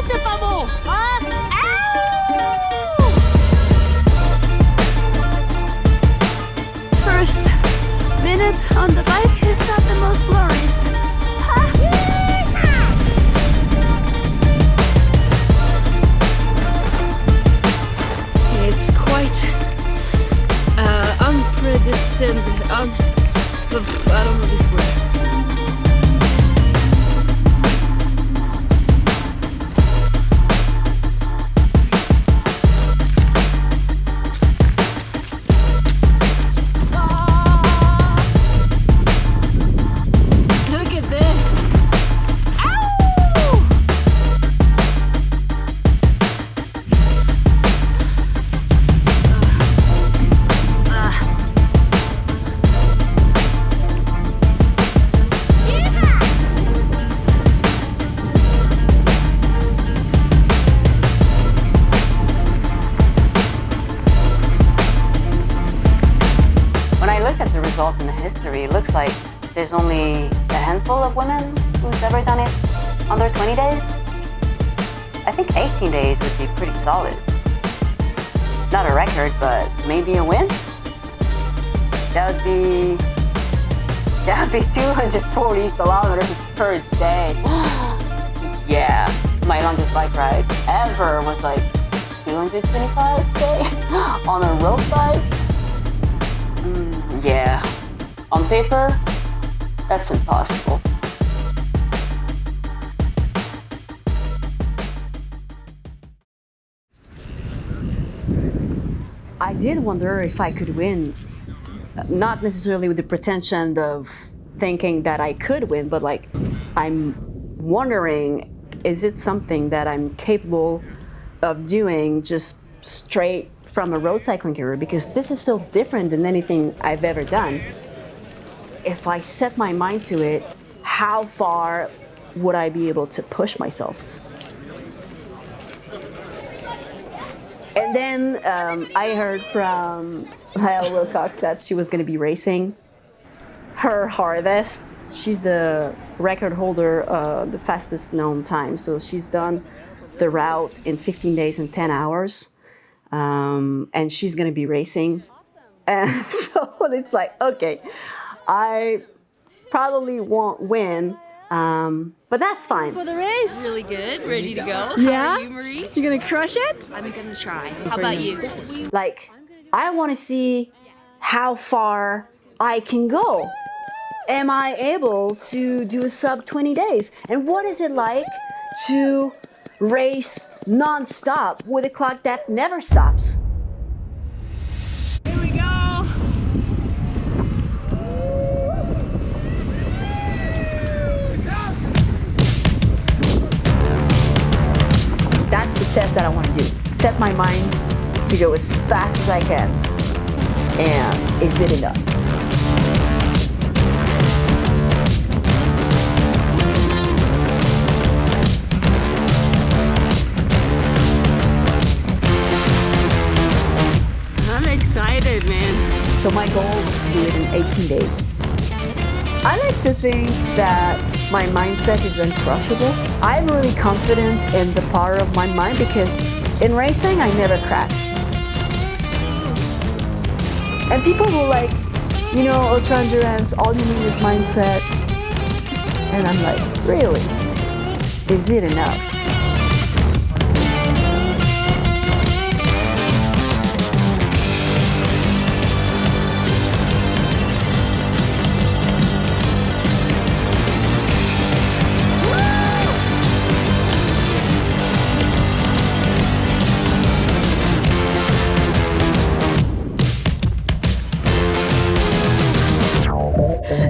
c'est pas beau! Hein? First minute on the bike is not the most glorious. It's quite unprecedented. I don't know this word. In the history, it looks like there's only a handful of women who's ever done it under 20 days. I think 18 days would be pretty solid. Not a record, but maybe a win. That would be 240 kilometers per day. Yeah, my longest bike ride ever was like 225K on a road bike. Yeah, on paper, that's impossible. I did wonder if I could win, not necessarily with the pretension of thinking that I could win, but like, I'm wondering, is it something that I'm capable of doing just straight from a road cycling career, because this is so different than anything I've ever done. If I set my mind to it, how far would I be able to push myself? And then I heard from Lyle Wilcox that she was going to be racing her hardest. She's the record holder, the fastest known time. So she's done the route in 15 days and 10 hours. And she's gonna be racing. And so it's like, okay, I probably won't win, but that's fine. For the race? Really good, ready to go. Yeah? How are you, Marie? You gonna crush it? I'm gonna try. How about you? Like, I wanna see how far I can go. Am I able to do a sub 20 days? And what is it like to race non-stop with a clock that never stops? Here we go. That's the test that I want to do. Set my mind to go as fast as I can. And is it enough? Excited, man. So my goal is to do it in 18 days. I like to think that my mindset is uncrushable. I'm really confident in the power of my mind because in racing, I never crash. And people will like, you know, ultra endurance, all you need is mindset. And I'm like, really? Is it enough?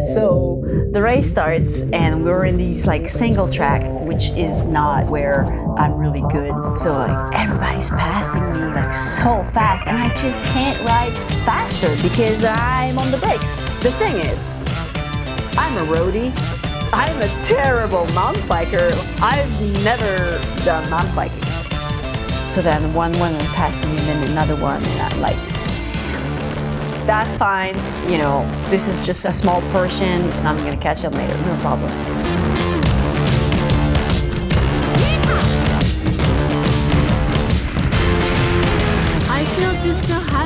So the race starts and we're in these like single track, which is not where I'm really good. So like everybody's passing me like so fast and I just can't ride faster because I'm on the brakes. The thing is, I'm a roadie. I'm a terrible mountain biker. I've never done mountain biking. So then one woman passed me and then another one and I'm like, that's fine, you know, this is just a small portion and I'm gonna catch up later, no problem.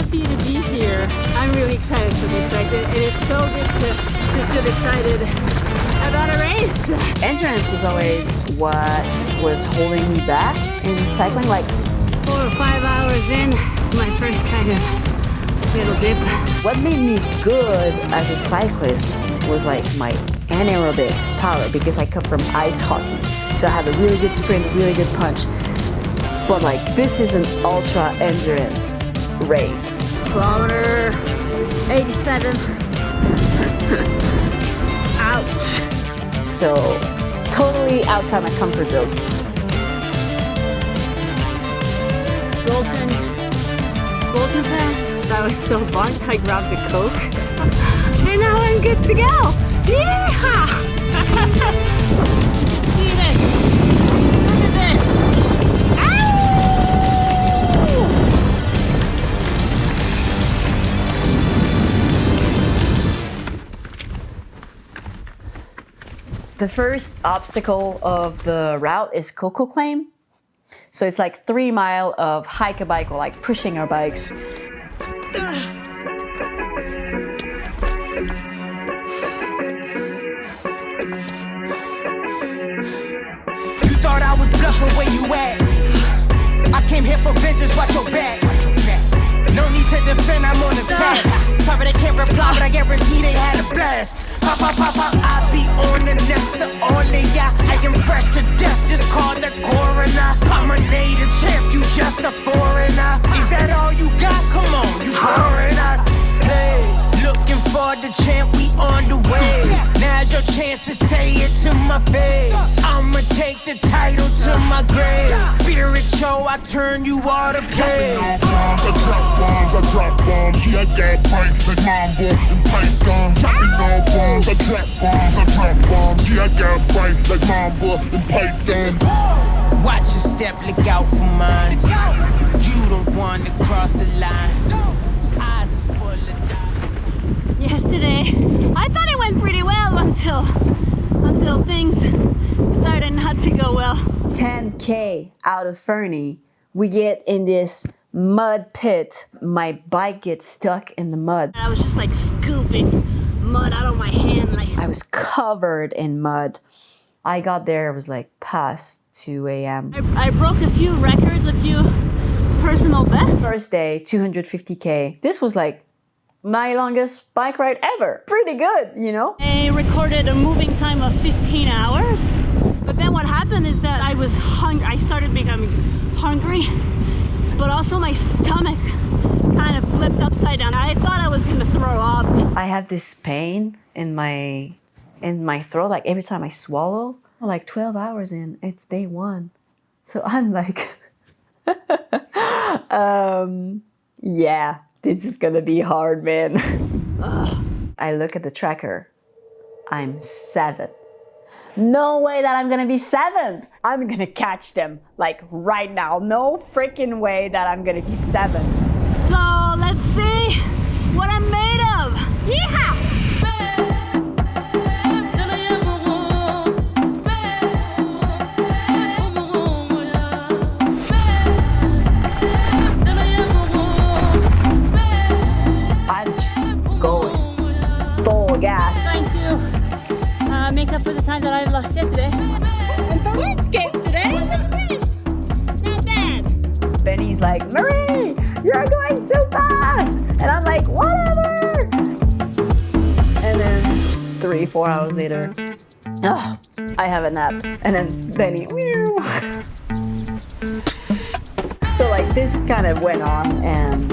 happy to be here. I'm really excited for this race, and it's so good to feel excited about a race. Endurance was always what was holding me back in cycling. Like 4 or 5 hours in, my first kind of little dip. what made me good as a cyclist was like my anaerobic power, because I come from ice hockey. So I have a really good sprint, a really good punch. But like this is an ultra endurance race. Kilometer 87. Ouch. So totally outside my comfort zone. Bolton Pass. That was so fun. I grabbed the Coke. And now I'm good to go. Yeah! See this? Look at this. The first obstacle of the route is Coco Claim. So it's like 3 miles of hike a bike or like pushing our bikes. You thought I was bluffing, where you at? I came here for vengeance, watch your back. No need to defend, I'm on attack. Sorry they can't reply, but I guarantee they had a blast. Pop, pop, pop, pop, I be on the next to only ya. I am fresh to death, just call the coroner. I'm a native champ, you just a foreigner. Is that all you got? Come on, you boring us. Hey, looking for the champ, we on the way. Now's your chance to say it to my face. I'ma take the title to my grave. Spiritual, I turn you all to pay. I drop bombs, yeah, I got bite like Mambo and Python. Dropping all bombs, I drop bombs, yeah, I got bite like Mambo and Python. Watch your step, look out for mine. You don't want to cross the line. Eyes is full of dollars. Yesterday, I thought it went pretty well until things started not to go well. 10K out of Fernie, we get in this mud pit. My bike gets stuck in the mud. I was just like scooping mud out of my hand. I was covered in mud. I got there, it was like past 2 a.m. I broke a few records, a few personal bests. First day, 250K. This was like my longest bike ride ever. Pretty good, you know? I recorded a moving time of 15 hours. But then what happened is that I was hungry. I started becoming hungry, but also my stomach kind of flipped upside down. I thought I was gonna throw up. I have this pain in my throat, like every time I swallow. Like 12 hours in, it's day 1. So I'm like, yeah, this is gonna be hard, man. I look at the tracker, I'm 7th. No way that I'm gonna be 7th. I'm gonna catch them like right now. No freaking way that I'm gonna be 7th. So let's see what I'm made of. Yeehaw! I'm just going full gas. Trying to make up for the time that I lost yesterday. And for landscape today, not bad. Benny's like, Marie, you're going too fast. And I'm like, whatever. And then 3-4 hours later, oh, I have a nap. And then Benny, meow. So like this kind of went on, and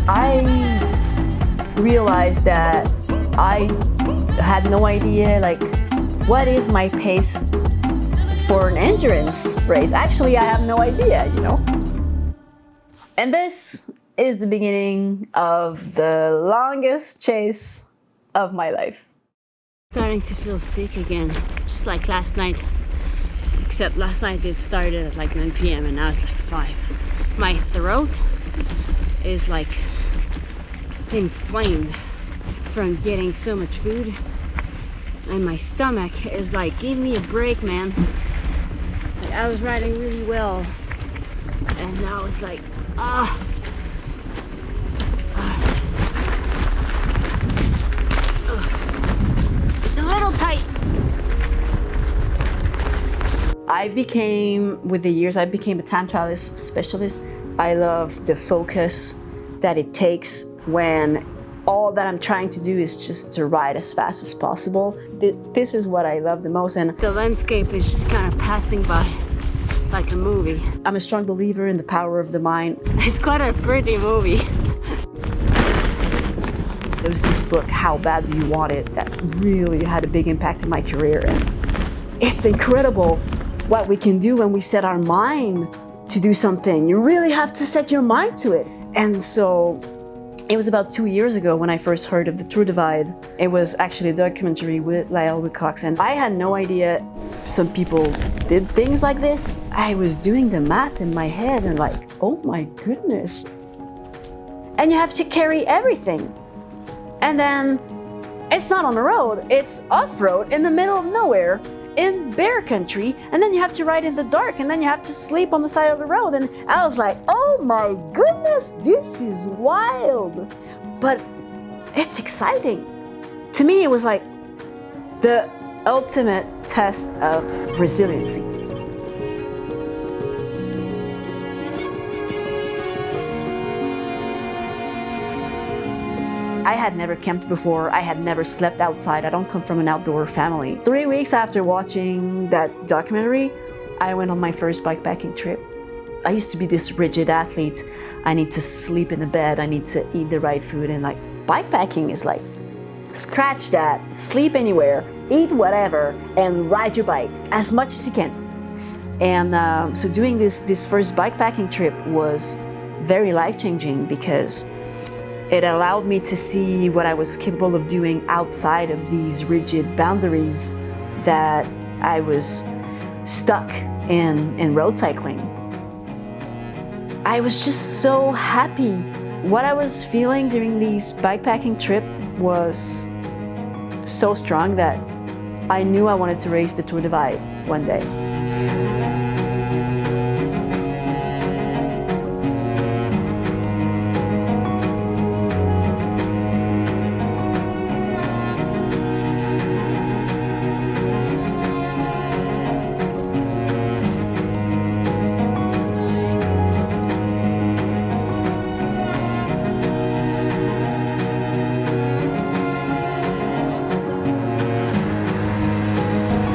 I realized that I had no idea like what is my pace for an endurance race. Actually, I have no idea, you know. And this is the beginning of the longest chase of my life. Starting to feel sick again, just like last night. Except last night it started at like 9 p.m. and now it's like 5. My throat is like inflamed from getting so much food. And my stomach is like, give me a break, man. Like, I was riding really well. And now it's like, real tight. With the years, I became a time trialist specialist. I love the focus that it takes when all that I'm trying to do is just to ride as fast as possible. This is what I love the most, and The landscape is just kind of passing by like a movie. I'm a strong believer in the power of the mind. It's quite a pretty movie. There was this book, How Bad Do You Want It, that really had a big impact in my career. And it's incredible what we can do when we set our mind to do something. You really have to set your mind to it. And so it was about 2 years ago when I first heard of the Tour Divide. It was actually a documentary with Lyle Wilcox, and I had no idea some people did things like this. I was doing the math in my head and like, oh my goodness. And you have to carry everything. And then it's not on the road, it's off-road in the middle of nowhere in bear country, and then you have to ride in the dark, and then you have to sleep on the side of the road. And I was like, oh my goodness, this is wild. But it's exciting. To me, it was like the ultimate test of resiliency. I had never camped before. I had never slept outside. I don't come from an outdoor family. 3 weeks after watching that documentary, I went on my first bikepacking trip. I used to be this rigid athlete. I need to sleep in a bed. I need to eat the right food. And like bikepacking is like, scratch that, sleep anywhere, eat whatever, and ride your bike as much as you can. And so doing this first bikepacking trip was very life-changing because it allowed me to see what I was capable of doing outside of these rigid boundaries that I was stuck in road cycling. I was just so happy. What I was feeling during these bikepacking trip was so strong that I knew I wanted to race the Tour Divide one day.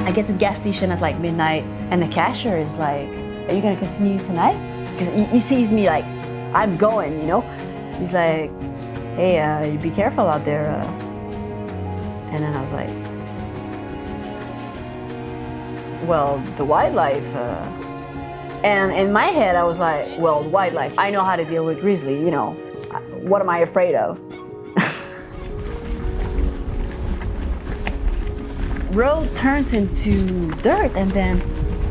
I get to the gas station at like midnight, and the cashier is like, are you gonna continue tonight? Because he sees me like, I'm going, you know? He's like, hey, you be careful out there. And then I was like, well, the wildlife. And in my head, I was like, well, wildlife, I know how to deal with grizzly, you know, what am I afraid of? Road turns into dirt, and then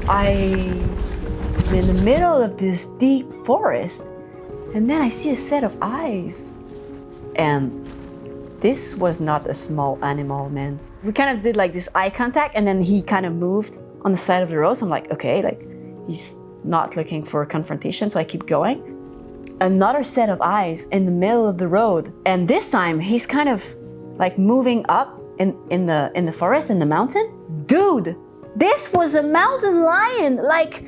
I'm in the middle of this deep forest, and then I see a set of eyes. And this was not a small animal, man. We kind of did like this eye contact, and then he kind of moved on the side of the road. So I'm like, okay, like he's not looking for a confrontation, so I keep going. Another set of eyes in the middle of the road, and this time he's kind of like moving up in the forest, in the mountain. Dude, this was a mountain lion. Like,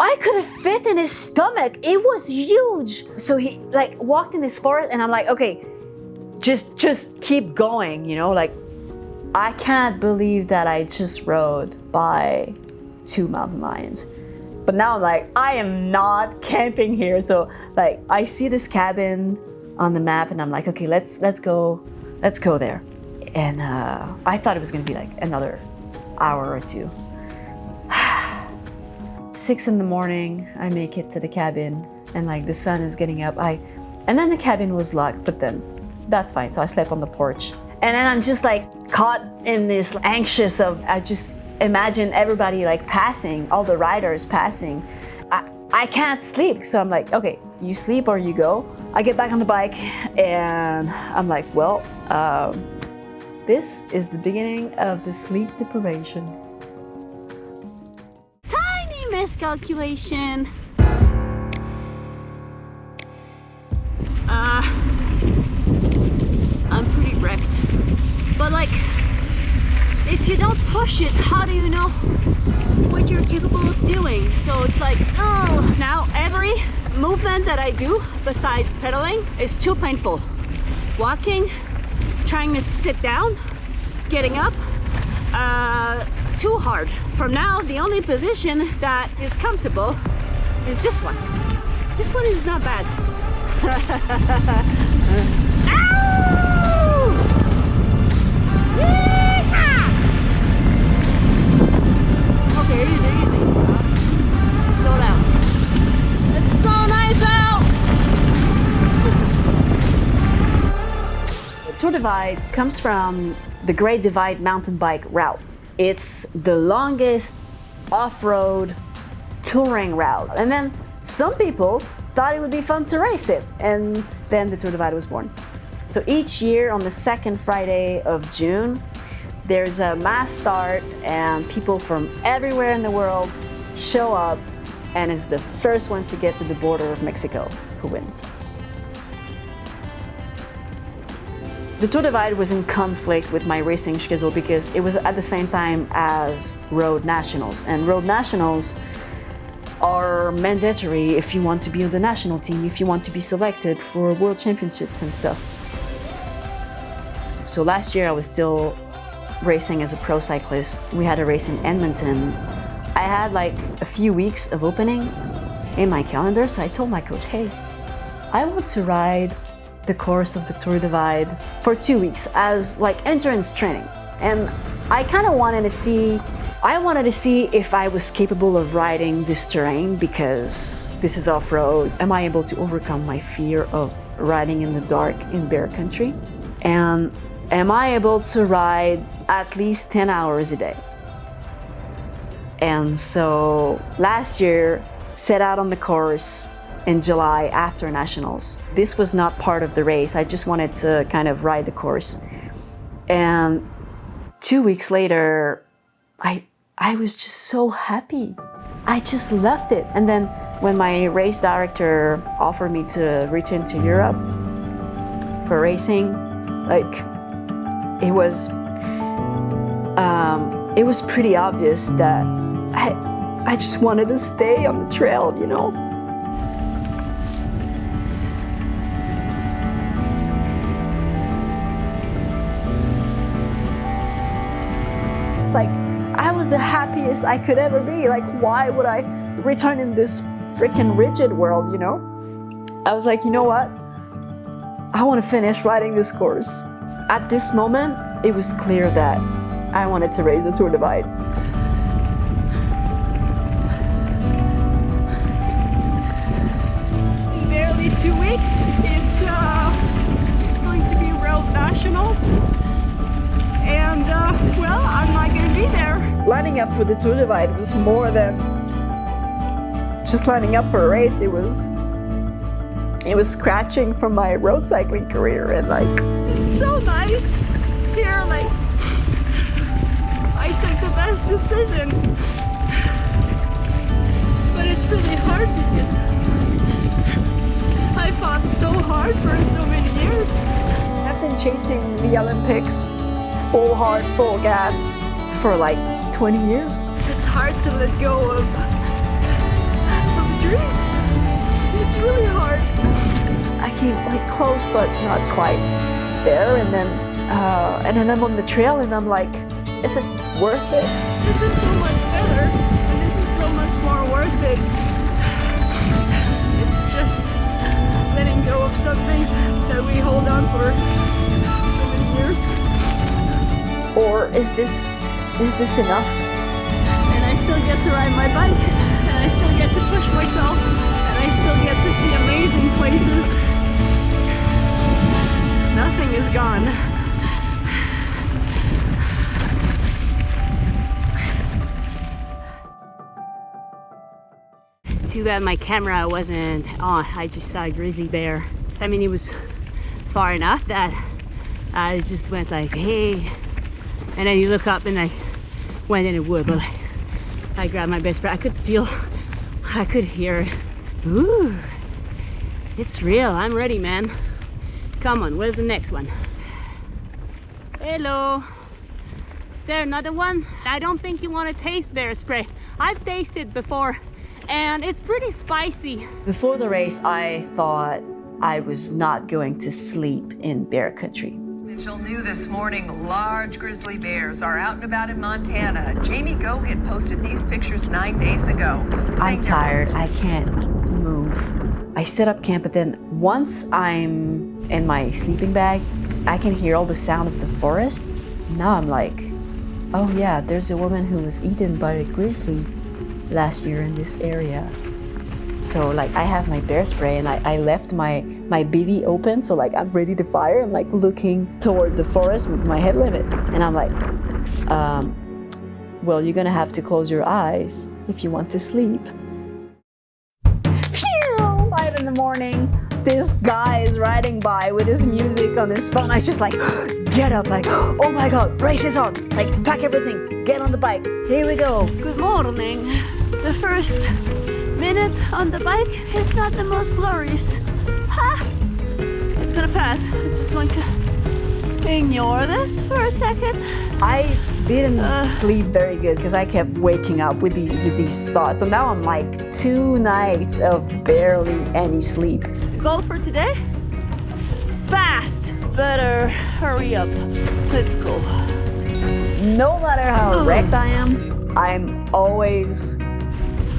I could have fit in his stomach. It was huge. So he like walked in this forest, and I'm like, okay, just keep going, you know? Like, I can't believe that I just rode by 2 mountain lions. But now I'm like, I am not camping here. So like, I see this cabin on the map, and I'm like, okay, let's go there. And I thought it was gonna be like another hour or two. 6 in the morning, I make it to the cabin, and like the sun is getting up. And then the cabin was locked, but then that's fine. So I slept on the porch. And then I'm just like caught in this anxious of, I just imagine everybody like passing, all the riders passing. I can't sleep. So I'm like, okay, you sleep or you go. I get back on the bike, and I'm like, well, this is the beginning of the sleep deprivation. Tiny miscalculation. I'm pretty wrecked. But like, if you don't push it, how do you know what you're capable of doing? So it's like, oh, now every movement that I do besides pedaling is too painful. Walking, trying to sit down, getting up, too hard. From now, the only position that is comfortable is this one. This one is not bad. Ow! Yeehaw! Okay, easy. Slow down. It's so nice out! The Tour Divide comes from the Great Divide mountain bike route. It's the longest off-road touring route. And then some people thought it would be fun to race it, and then the Tour Divide was born. So each year on the second Friday of June, there's a mass start and people from everywhere in the world show up, and it's the first one to get to the border of Mexico who wins. The Tour Divide was in conflict with my racing schedule because it was at the same time as Road Nationals, and Road Nationals are mandatory if you want to be on the national team, if you want to be selected for world championships and stuff. So last year I was still racing as a pro cyclist. We had a race in Edmonton. I had like a few weeks of opening in my calendar, so I told my coach, hey, I want to ride the course of the Tour Divide for 2 weeks as like endurance training. And I kind of wanted to see if I was capable of riding this terrain, because this is off-road. Am I able to overcome my fear of riding in the dark in bear country? And am I able to ride at least 10 hours a day? And so last year, set out on the course in July after Nationals. This was not part of the race. I just wanted to kind of ride the course. And 2 weeks later, I was just so happy. I just loved it. And then when my race director offered me to return to Europe for racing, like it was pretty obvious that I just wanted to stay on the trail, you know? Like, I was the happiest I could ever be. Like, why would I return in this freaking rigid world, you know? I was like, you know what? I want to finish riding this course. At this moment, it was clear that I wanted to race the Tour Divide. In barely 2 weeks, it's going to be Road Nationals. And well, I'm not going to be there. Lining up for the Tour Divide was more than just lining up for a race. It was scratching from my road cycling career, and like, it's so nice here. Like, I took the best decision, but it's really hard because I fought so hard for so many years. I've been chasing the Olympics full hard, full gas for like 20 years. It's hard to let go of dreams. It's really hard. I came like close, but not quite there. And then I'm on the trail, and I'm like, is it worth it? This is so much better, and this is so much more worth it. It's just letting go of something that we hold on for so many years. Or is this enough? And I still get to ride my bike, and I still get to push myself, and I still get to see amazing places. Nothing is gone. Too bad my camera wasn't on. I just saw a grizzly bear. I mean, it was far enough that I just went like, hey. And then you look up and I went in the wood, but I grabbed my best friend. I could hear it. Ooh, it's real. I'm ready, man. Come on, where's the next one? Hello. there another one? I don't think you want to taste bear spray. I've tasted before and it's pretty spicy. Before the race, I thought I was not going to sleep in bear country. Mitchell knew this morning large grizzly bears are out and about in Montana. Jamie Gogan posted these pictures 9 days ago. I'm tired, I can't move. I set up camp, but then once I'm in my sleeping bag, I can hear all the sound of the forest. Now I'm like, oh yeah, there's a woman who was eaten by a grizzly last year in this area. So like I have my bear spray and I left my bivvy open, so like I'm ready to fire. I'm like looking toward the forest with my head limit. And I'm like, well, you're gonna have to close your eyes if you want to sleep. Phew! 5 in the morning, this guy is riding by with his music on his phone. I just like, get up, like, oh my God, race is on. Like, pack everything, get on the bike, here we go. Good morning. The first minute on the bike is not the most glorious. Ha! It's gonna pass. I'm just going to ignore this for a second. I didn't sleep very good because I kept waking up with these thoughts. So now I'm like 2 nights of barely any sleep. Goal for today? Fast. Better hurry up. Let's go. No matter how wrecked I am, I'm always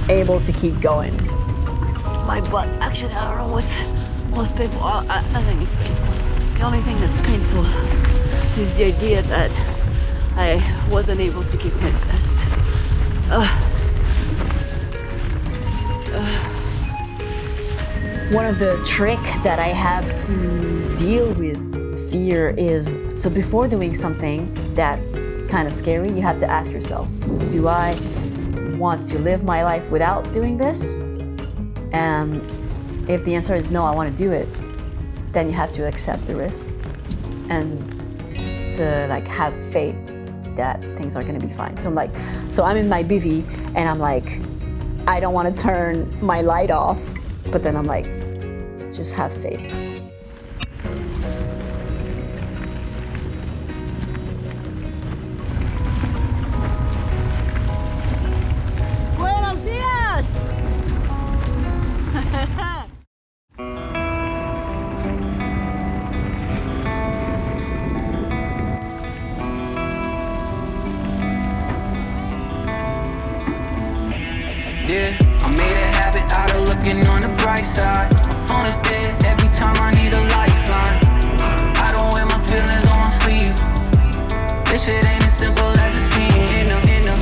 able to keep going. My butt, actually, I don't know what's most painful. I think it's painful. The only thing that's painful is the idea that I wasn't able to give my best. One of the tricks that I have to deal with fear is, so before doing something that's kind of scary, you have to ask yourself, do I want to live my life without doing this? And if the answer is no, I want to do it, then you have to accept the risk and to like have faith that things are going to be fine. So I'm in my bivvy and I'm like, I don't want to turn my light off, but then I'm like, just have faith. Buenos dias! Yeah, I made a habit out of looking on the bright side. My phone is dead every time I need a lifeline. I don't wear my feelings on my sleeve. This shit ain't as simple as it seems.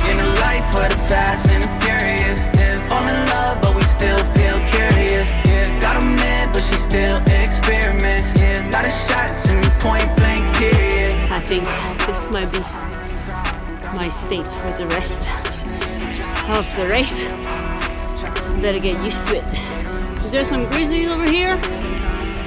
In a life of the fast and the furious. Yeah, fall in love, but we still feel curious. Yeah, got a man, but she still experiments. Yeah, lot of shots in the point blank period. I think this might be my state for the rest of the race. Better get used to it. Is there some grizzlies over here?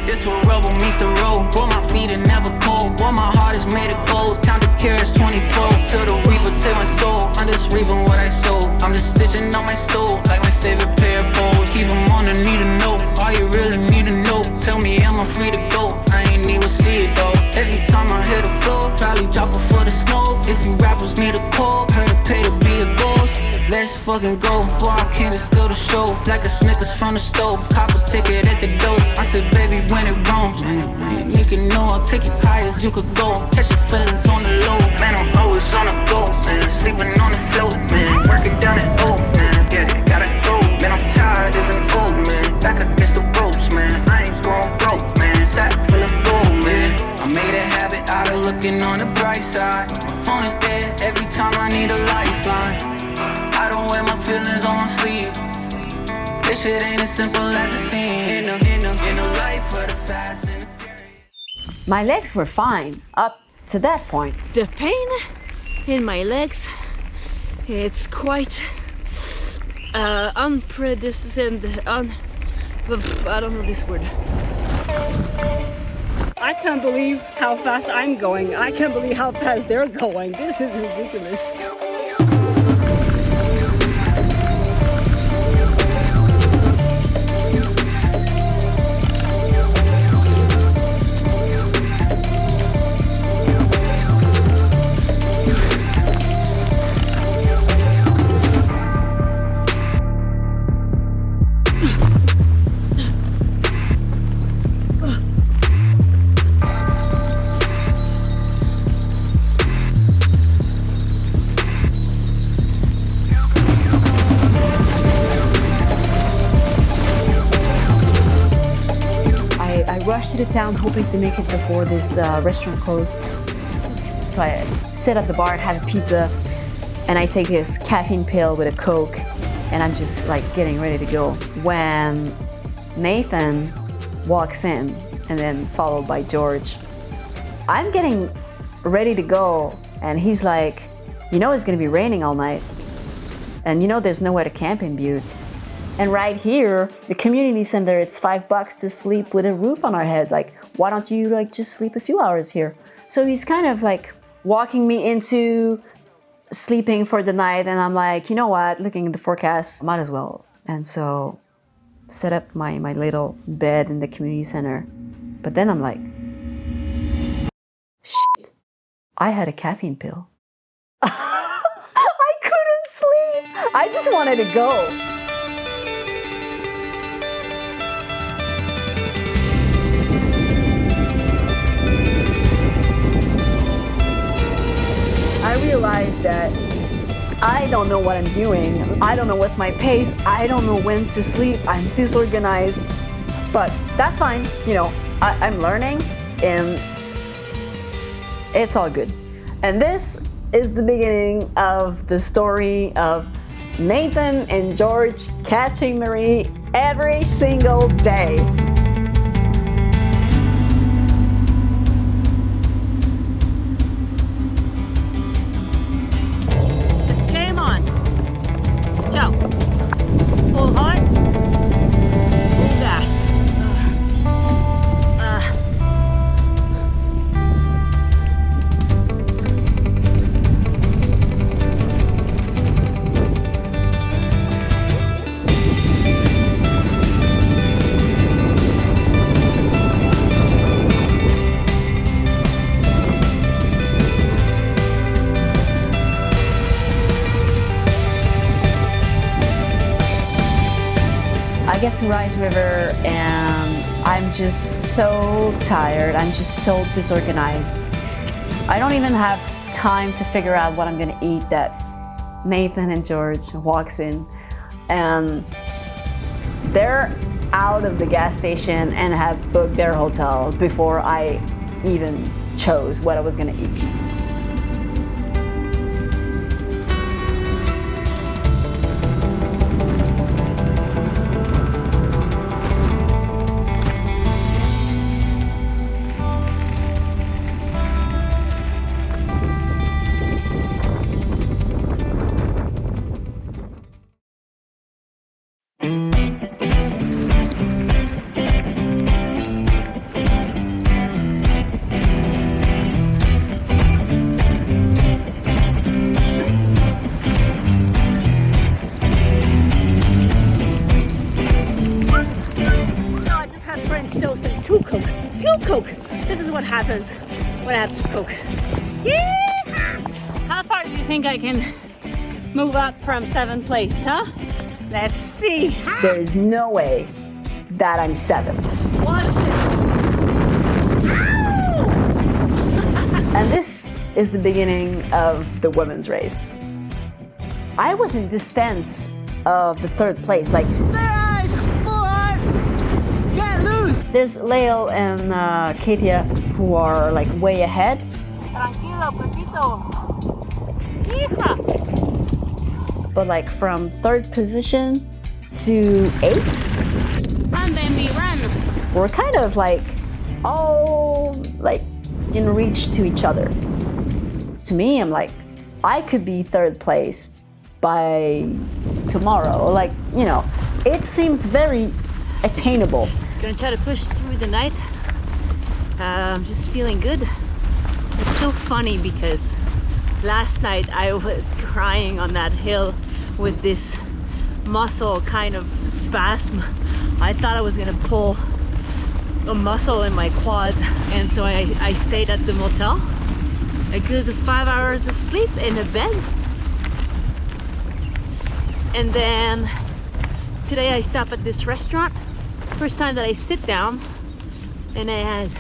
This where rubber meets the road. Boy, my feet are never cold. Boy, my heart is made of gold. Count the carats 24. Till the reaper take my soul. I'm just reaping what I sow. I'm just stitching up my soul like my favorite pair of foes. Keep them on the need to know. All you really need to know. Tell me, am I free to go? I ain't even see it though. Every time I hit the floor, probably drop it for the snow. If you rappers need a call, heard to pay to be a ghost. Let's fucking go. Boy, I can't steal the show. Like a Snickers from the stove. Cop a ticket at the door. I said, baby, when it wrong, man, you can know I'll take you high as you could go. Catch your feelings on the low. Man, I'm always on the go, man. Sleeping on the floor, man. Working down at O, man. Yeah, gotta go. Man, I'm tired as an old man. Back against the ropes, man. I ain't going broke, man. Sack full of gold, man. I made a habit out of looking on the bright side. My phone is dead every time I need a lifeline. I don't wear my feelings on my sleeve. This shit ain't as simple as it seems. In a life of the fast and the furious. My legs were fine up to that point. The pain in my legs, it's quite unprecedented. I don't know this word. I can't believe how fast I'm going. I can't believe how fast they're going. This is ridiculous. rushed to the town hoping to make it before this restaurant closed. So I sit at the bar and have a pizza, and I take this caffeine pill with a Coke, and I'm just like getting ready to go when Nathan walks in, and then followed by George. I'm getting ready to go, and he's like, you know it's gonna be raining all night, and you know there's nowhere to camp in Butte. And right here, the community center, it's $5 to sleep with a roof on our head. Like, why don't you like just sleep a few hours here? So he's kind of like walking me into sleeping for the night, and I'm like, you know what, looking at the forecast, might as well. And so set up my little bed in the community center. But then I'm like, shit, I had a caffeine pill. I couldn't sleep. I just wanted to go. I realized that I don't know what I'm doing. I don't know what's my pace. I don't know when to sleep. I'm disorganized. But that's fine. You know, I'm learning, and it's all good. And this is the beginning of the story of Nathan and George catching Marie every single day. Game on. Ciao. Full hard. Full gas. I get to Rise River and I'm just so tired. I'm just so disorganized. I don't even have time to figure out what I'm gonna eat that Nathan and George walks in, and they're out of the gas station and have booked their hotel before I even chose what I was gonna eat. Coke. This is what happens when I have to Coke. Yeah! How far do you think I can move up from 7th place, huh? Let's see. There is no way that I'm 7th. Watch this. And this is the beginning of the women's race. I was in distance of the 3rd place, like Their eyes, forward, get loose. there's Lael and Katia who are like way ahead. Tranquilo, Pepito. Hija. But like from 3rd position to 8th, Run, baby, run. we're kind of like all like in reach to each other. To me, I'm like, I could be 3rd place by tomorrow. Like, you know, it seems very attainable. Gonna try to push through the night. I'm just feeling good. It's so funny because last night I was crying on that hill with this muscle kind of spasm. I thought I was gonna pull a muscle in my quads, and so I stayed at the motel. A good 5 hours of sleep in a bed. And then today I stopped at this restaurant. First time that I sit down, and I had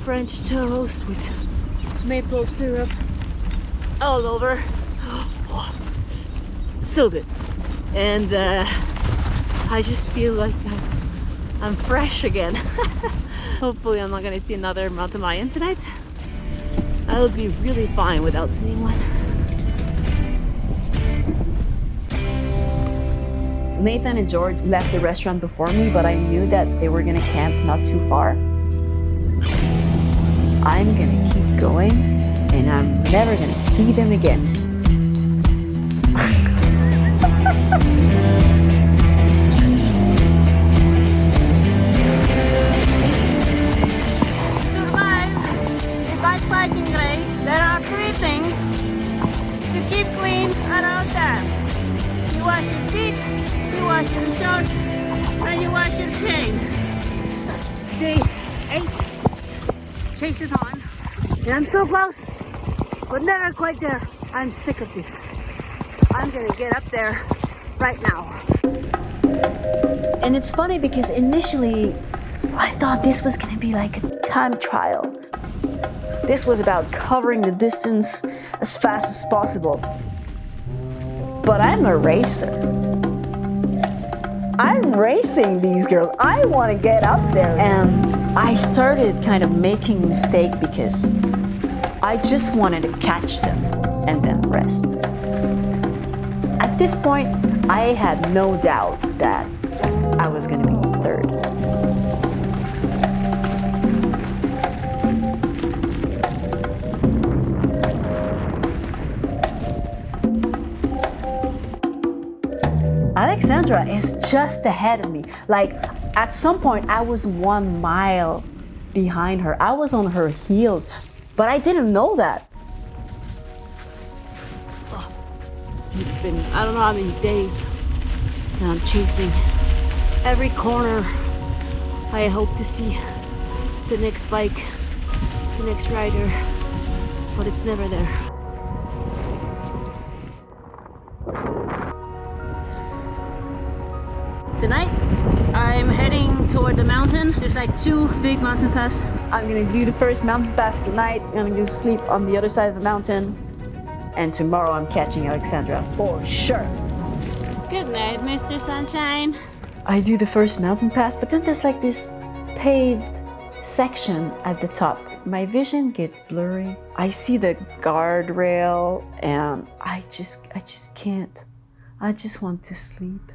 French toast with maple syrup all over. So good. And I just feel like I'm fresh again. Hopefully I'm not gonna see another mountain lion tonight. I would be really fine without seeing one. Nathan and George left the restaurant before me, but I knew that they were gonna camp not too far. I'm gonna keep going, and I'm never gonna see them again. Survive the bikepacking race. There are 3 things to keep clean around them. You wash your feet, you wash your shorts, and you wash your chain. Day 8. Chase is on. And I'm so close, but never quite there. I'm sick of this. I'm gonna get up there right now. And it's funny because initially I thought this was gonna be like a time trial. This was about covering the distance as fast as possible. But I'm a racer. I'm racing these girls. I want to get up there. And I started kind of making a mistake because I just wanted to catch them and then rest. At this point, I had no doubt that I was going to be 3rd. Alexandra is just ahead of me. Like, at some point, I was 1 mile behind her. I was on her heels, but I didn't know that. It's been, I don't know how many days that I'm chasing every corner. I hope to see the next bike, the next rider, but it's never there. Tonight, I'm heading toward the mountain. There's like 2 big mountain passes. I'm gonna do the first mountain pass tonight, and I'm gonna sleep on the other side of the mountain. And tomorrow I'm catching Alexandra for sure. Good night, Mr. Sunshine. I do the first mountain pass, but then there's like this paved section at the top. My vision gets blurry. I see the guardrail, and I just can't. I just want to sleep.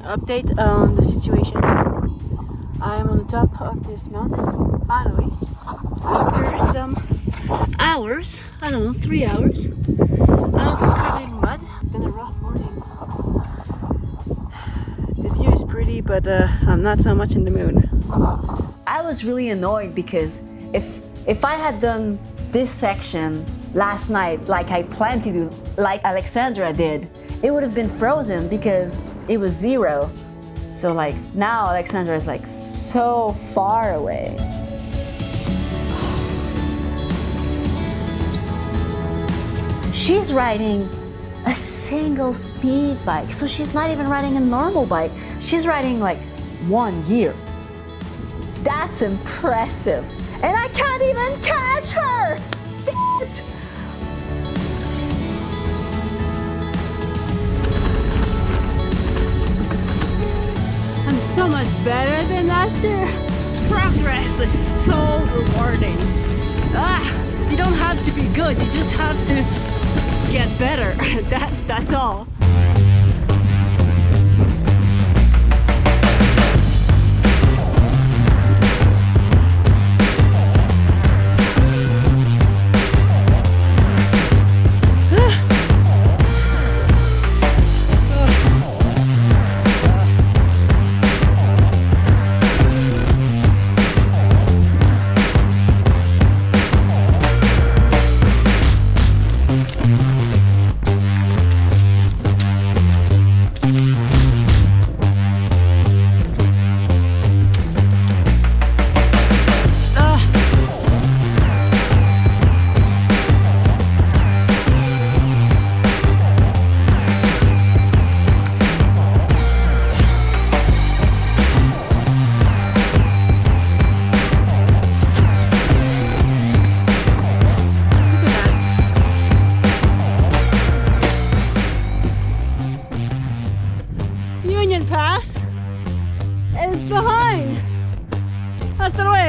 Update on the situation. I'm on the top of this mountain, finally, after some hours, I don't know, 3 hours. I'm just covered in mud. It's been a rough morning. The view is pretty, but I'm not so much in the mood. I was really annoyed because if I had done this section last night like I planned to do, like Alexandra did, it would have been frozen because it was 0. So like now Alexandra is like so far away. She's riding a single speed bike. So she's not even riding a normal bike. She's riding like 1 gear. That's impressive. And I can't even catch her. Damn it. So much better than last year. Progress is so rewarding. You don't have to be good, you just have to get better. That's all.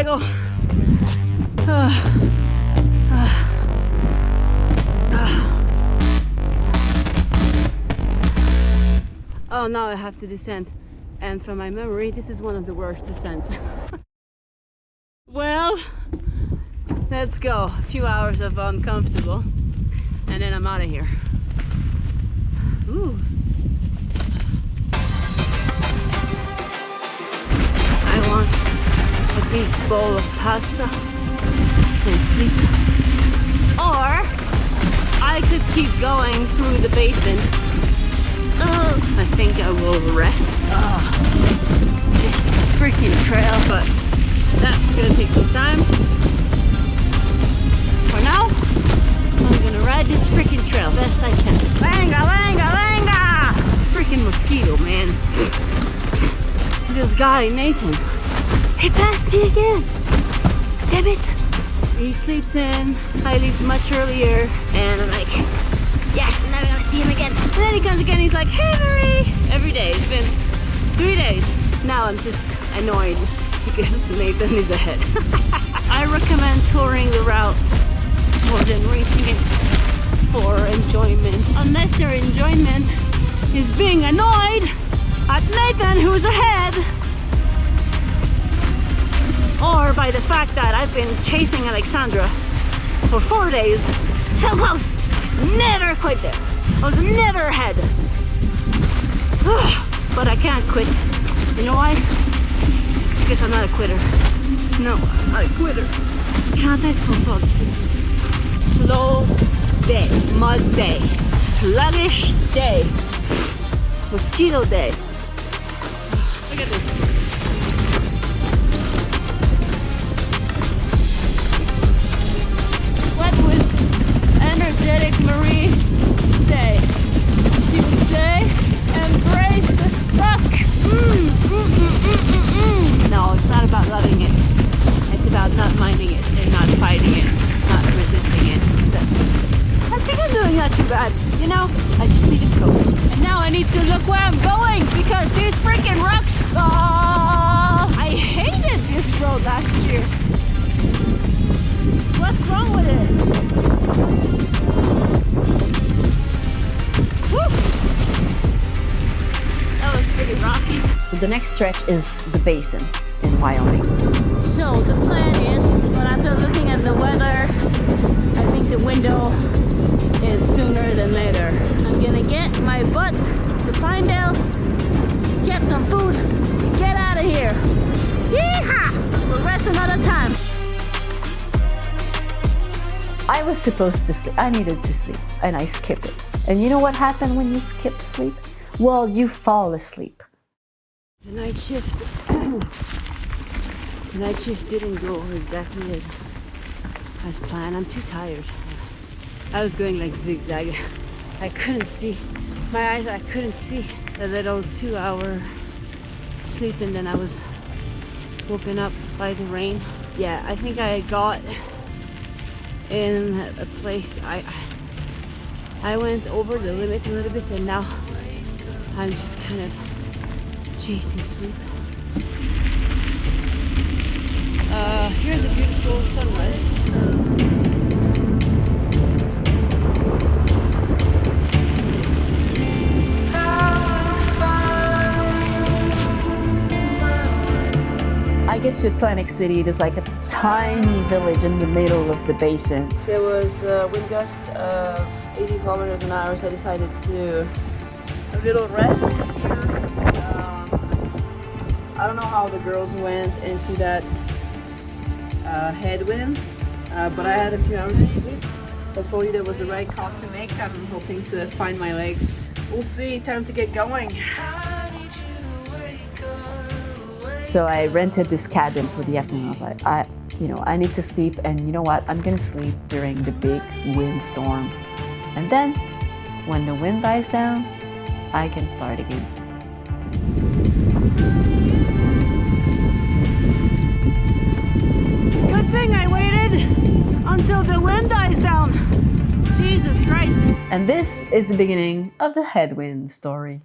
struggle. Oh, now I have to descend. And from my memory, this is one of the worst descents. Well, let's go. A few hours of uncomfortable, and then I'm out of here. Ooh. I want a big bowl of pasta and sleep. Or I could keep going through the basin. I think I will rest. This freaking trail, but that's gonna take some time. For now, I'm gonna ride this freaking trail best I can. Langa, langa, langa! Freaking mosquito, man. This guy, Nathan, he passed me again. Damn it. He sleeps in. I leave much earlier, and I'm like, yes, now I'm gonna see him again. And then he comes again, he's like, hey Marie! Every day, it's been 3 days. Now I'm just annoyed because Nathan is ahead. I recommend touring the route more than racing it for enjoyment. Unless your enjoyment is being annoyed at Nathan who's ahead. Or by the fact that I've been chasing Alexandra for 4 days. So close! Never quit there. I was never ahead. But I can't quit. You know why? Because I'm not a quitter. No, I'm not a quitter. Can't I suppose slow day, mud day, sluggish day, mosquito day. Look at this. What would energetic Marie say? She would say, embrace the suck. No, it's not about loving it. It's about not minding it and not fighting it, not resisting it. I think I'm doing not too bad. You know, I just need to go. And now I need to look where I'm going because these freaking rocks. Oh, I hated this road last year. What's wrong with it? Woo! That was pretty rocky. So the next stretch is the basin in Wyoming. So the plan is, but after looking at the weather, I think the window is sooner than later. I'm gonna get my butt to Pinedale, get some food, get out of here. Yeehaw! We'll rest another time. I was supposed to sleep. I needed to sleep, and I skipped it. And you know what happened when you skip sleep? Well, you fall asleep. The night shift. The night shift didn't go exactly as planned. I'm too tired. I was going like zigzag. I couldn't see. My eyes, I couldn't see. A little 2-hour sleep, and then I was woken up by the rain. Yeah, I think I got in a place I went over the limit a little bit, and now I'm just kind of chasing sleep. Here's a beautiful sunrise. I get to Atlantic City. There's like a tiny village in the middle of the basin. There was a wind gust of 80 kilometers an hour, so I decided to a little rest here. I don't know how the girls went into that headwind, but I had a few hours of sleep. Hopefully that was the right call to make. I'm hoping to find my legs. We'll see. Time to get going. So I rented this cabin for the afternoon. I was like, I need to sleep, and you know what? I'm gonna sleep during the big windstorm. And then, when the wind dies down, I can start again. Good thing I waited until the wind dies down. Jesus Christ. And this is the beginning of the headwind story.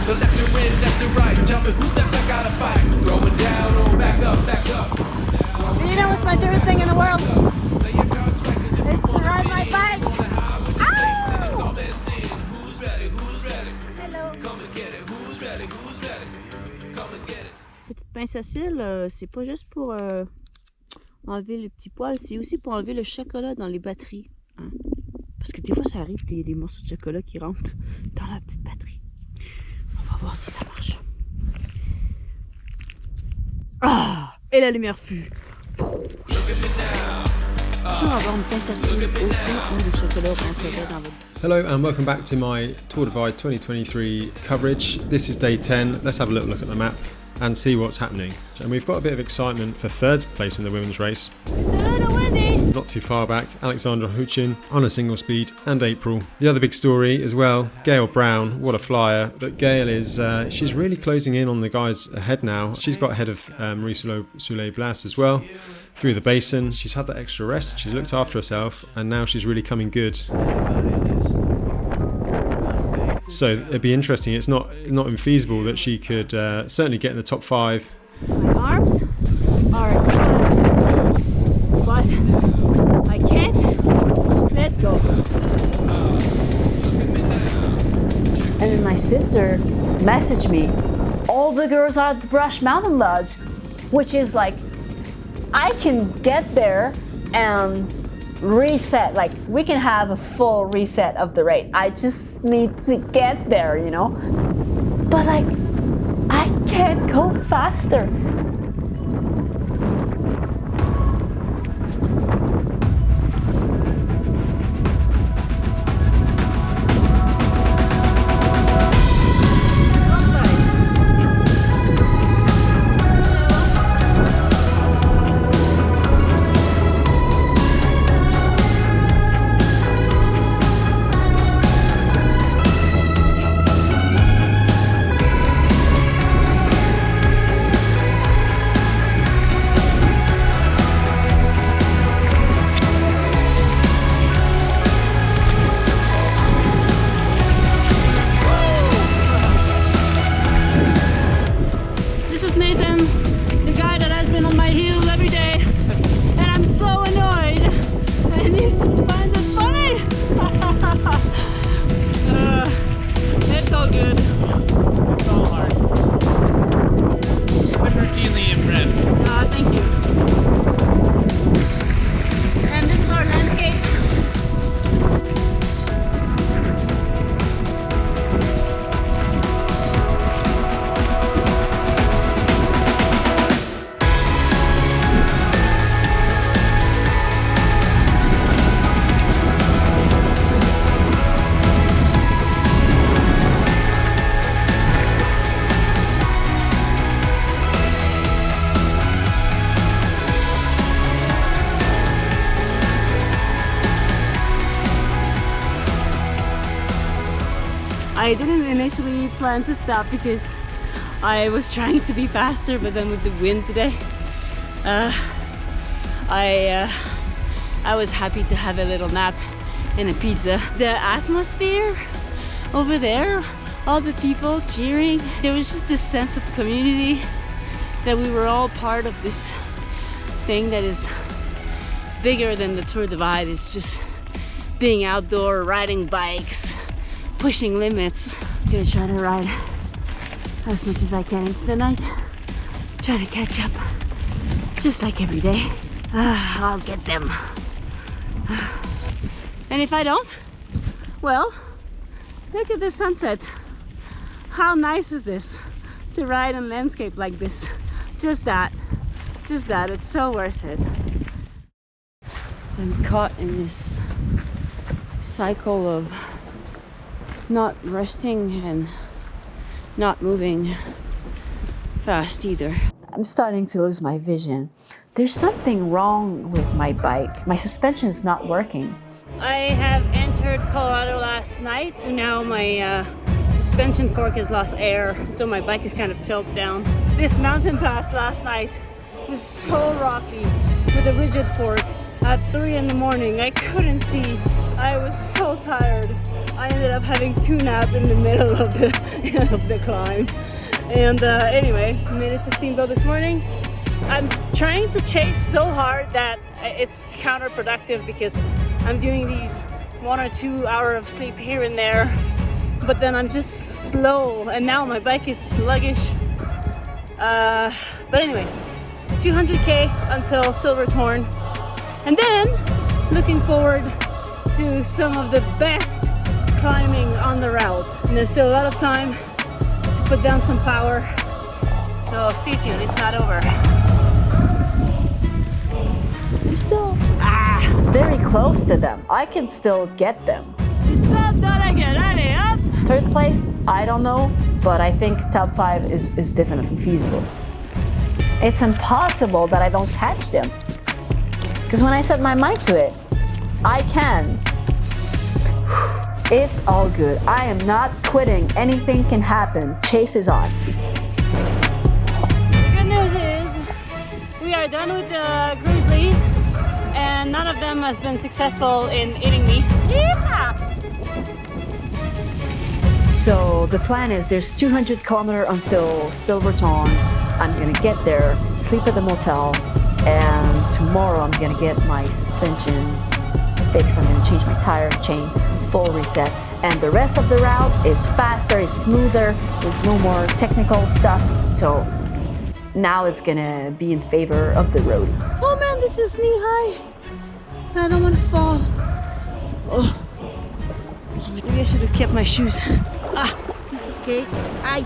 The left to in, left to right. Jumping, who's left? I gotta fight. Throwing down, or back up, back up. You know what's my favorite thing in the world? It's to ride my bike. Petite pince à cils, c'est pas juste pour enlever les petits poils, c'est aussi pour enlever le chocolat dans les batteries. Hein? Parce que des fois, ça arrive qu'il y ait des morceaux de chocolat qui rentrent dans la petite batterie. On va voir si ça marche. Ah! Et la lumière fut. Hello and welcome back to my Tour Divide 2023 coverage. This is day 10. Let's have a little look at the map and see what's happening. And we've got a bit of excitement for third place in the women's race. Not too far back, Alexandra Huchin on a single speed, and April. The other big story as well, Gail Brown, what a flyer. But Gail is, she's really closing in on the guys ahead now. She's got ahead of Marie-Soleil as well through the basin. She's had that extra rest, she's looked after herself, and now she's really coming good. So it'd be interesting. It's not infeasible that she could certainly get in the top 5. My arms are tired, but I can't let go. And then my sister messaged me, all the girls are at the Brush Mountain Lodge, which is like, I can get there and reset, like we can have a full reset of the race. I just need to get there, you know? But like, I can't go faster. I didn't initially plan to stop because I was trying to be faster, but then with the wind today, I was happy to have a little nap and a pizza. The atmosphere over there, all the people cheering, there was just this sense of community, that we were all part of this thing that is bigger than the Tour Divide. It's just being outdoor, riding bikes, pushing limits. I'm gonna try to ride as much as I can into the night, trying to catch up, just like every day. I'll get them. And if I don't, well, look at the sunset. How nice is this to ride in landscape like this? Just that, it's so worth it. I'm caught in this cycle of not resting and not moving fast either. I'm starting to lose my vision. There's something wrong with my bike. My suspension is not working. I have entered Colorado last night, and now my suspension fork has lost air, so my bike is kind of choked down. This mountain pass last night was so rocky with a rigid fork. At 3 in the morning, I couldn't see I was so tired. I ended up having 2 naps in the middle of the climb. And anyway, made it to Steamboat this morning. I'm trying to chase so hard that it's counterproductive because I'm doing these 1 or 2 hours of sleep here and there, but then I'm just slow, and now my bike is sluggish. But anyway, 200k until Silverthorn, and then looking forward to some of the best climbing on the route. And there's still a lot of time to put down some power, so stay tuned, it's not over. I'm still very close to them. I can still get them. Third place, I don't know, but I think top 5 is definitely feasible. It's impossible that I don't catch them. Because when I set my mind to it, I can. It's all good. I am not quitting. Anything can happen. Chase is on. The good news is we are done with the grizzlies, and none of them has been successful in eating me. Yeah! So the plan is there's 200 kilometers until Silverthorn. I'm gonna get there, sleep at the motel, and tomorrow I'm gonna get my suspension fixed. I'm gonna change my tire chain, full reset, and the rest of the route is faster, is smoother, there's no more technical stuff. So now it's gonna be in favor of the road. Oh man, this is knee high. I don't want to fall. Oh, maybe I should have kept my shoes. It's okay. Aye.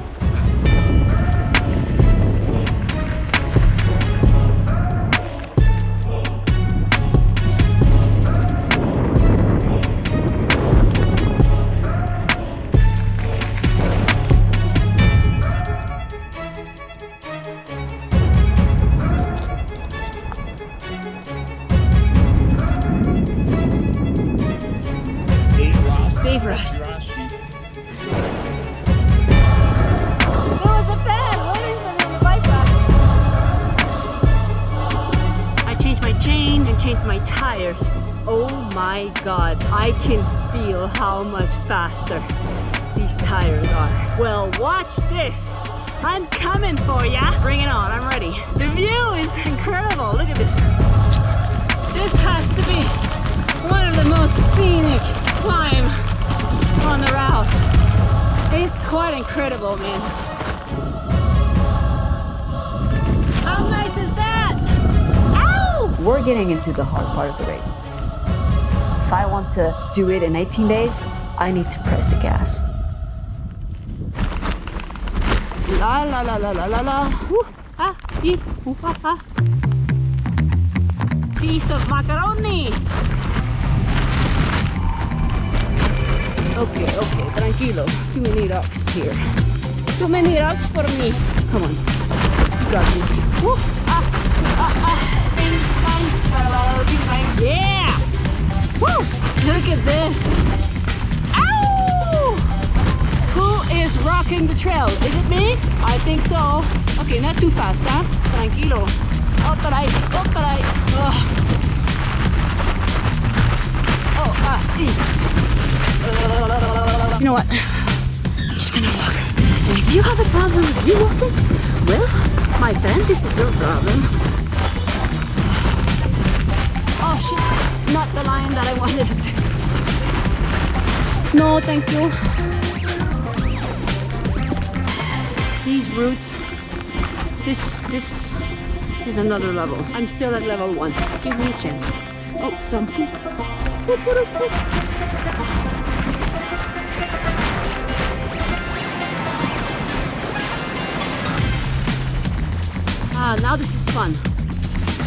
Dave Rush. There was a fan waiting for me on the bike path. I changed my chain and changed my tires. Oh my god, I can feel how much faster these tires are. Well, watch this. I'm coming for ya. Bring it on, I'm ready. The view is incredible. Look at this. This has to be one of the most scenic climb on the route. It's quite incredible, man. How nice is that? Ow! We're getting into the hard part of the race. If I want to do it in 18 days, I need to press the gas. La la la la la la la. Piece of macaroni. Okay, tranquilo. Too many rocks here. Too many rocks for me. Come on, you got this. Woo. Yeah! Woo! Look at this. Ow! Who is rocking the trail? Is it me? I think so. Okay, not too fast, huh? Tranquilo. Otaray. You know what? I'm just gonna walk. And if you have a problem with me walking, well, my friend, this is your problem. Oh shit, not the line that I wanted it to. No, thank you. These routes, this is another level. I'm still at level 1. Give me a chance. Oh, some poop. Now this is fun.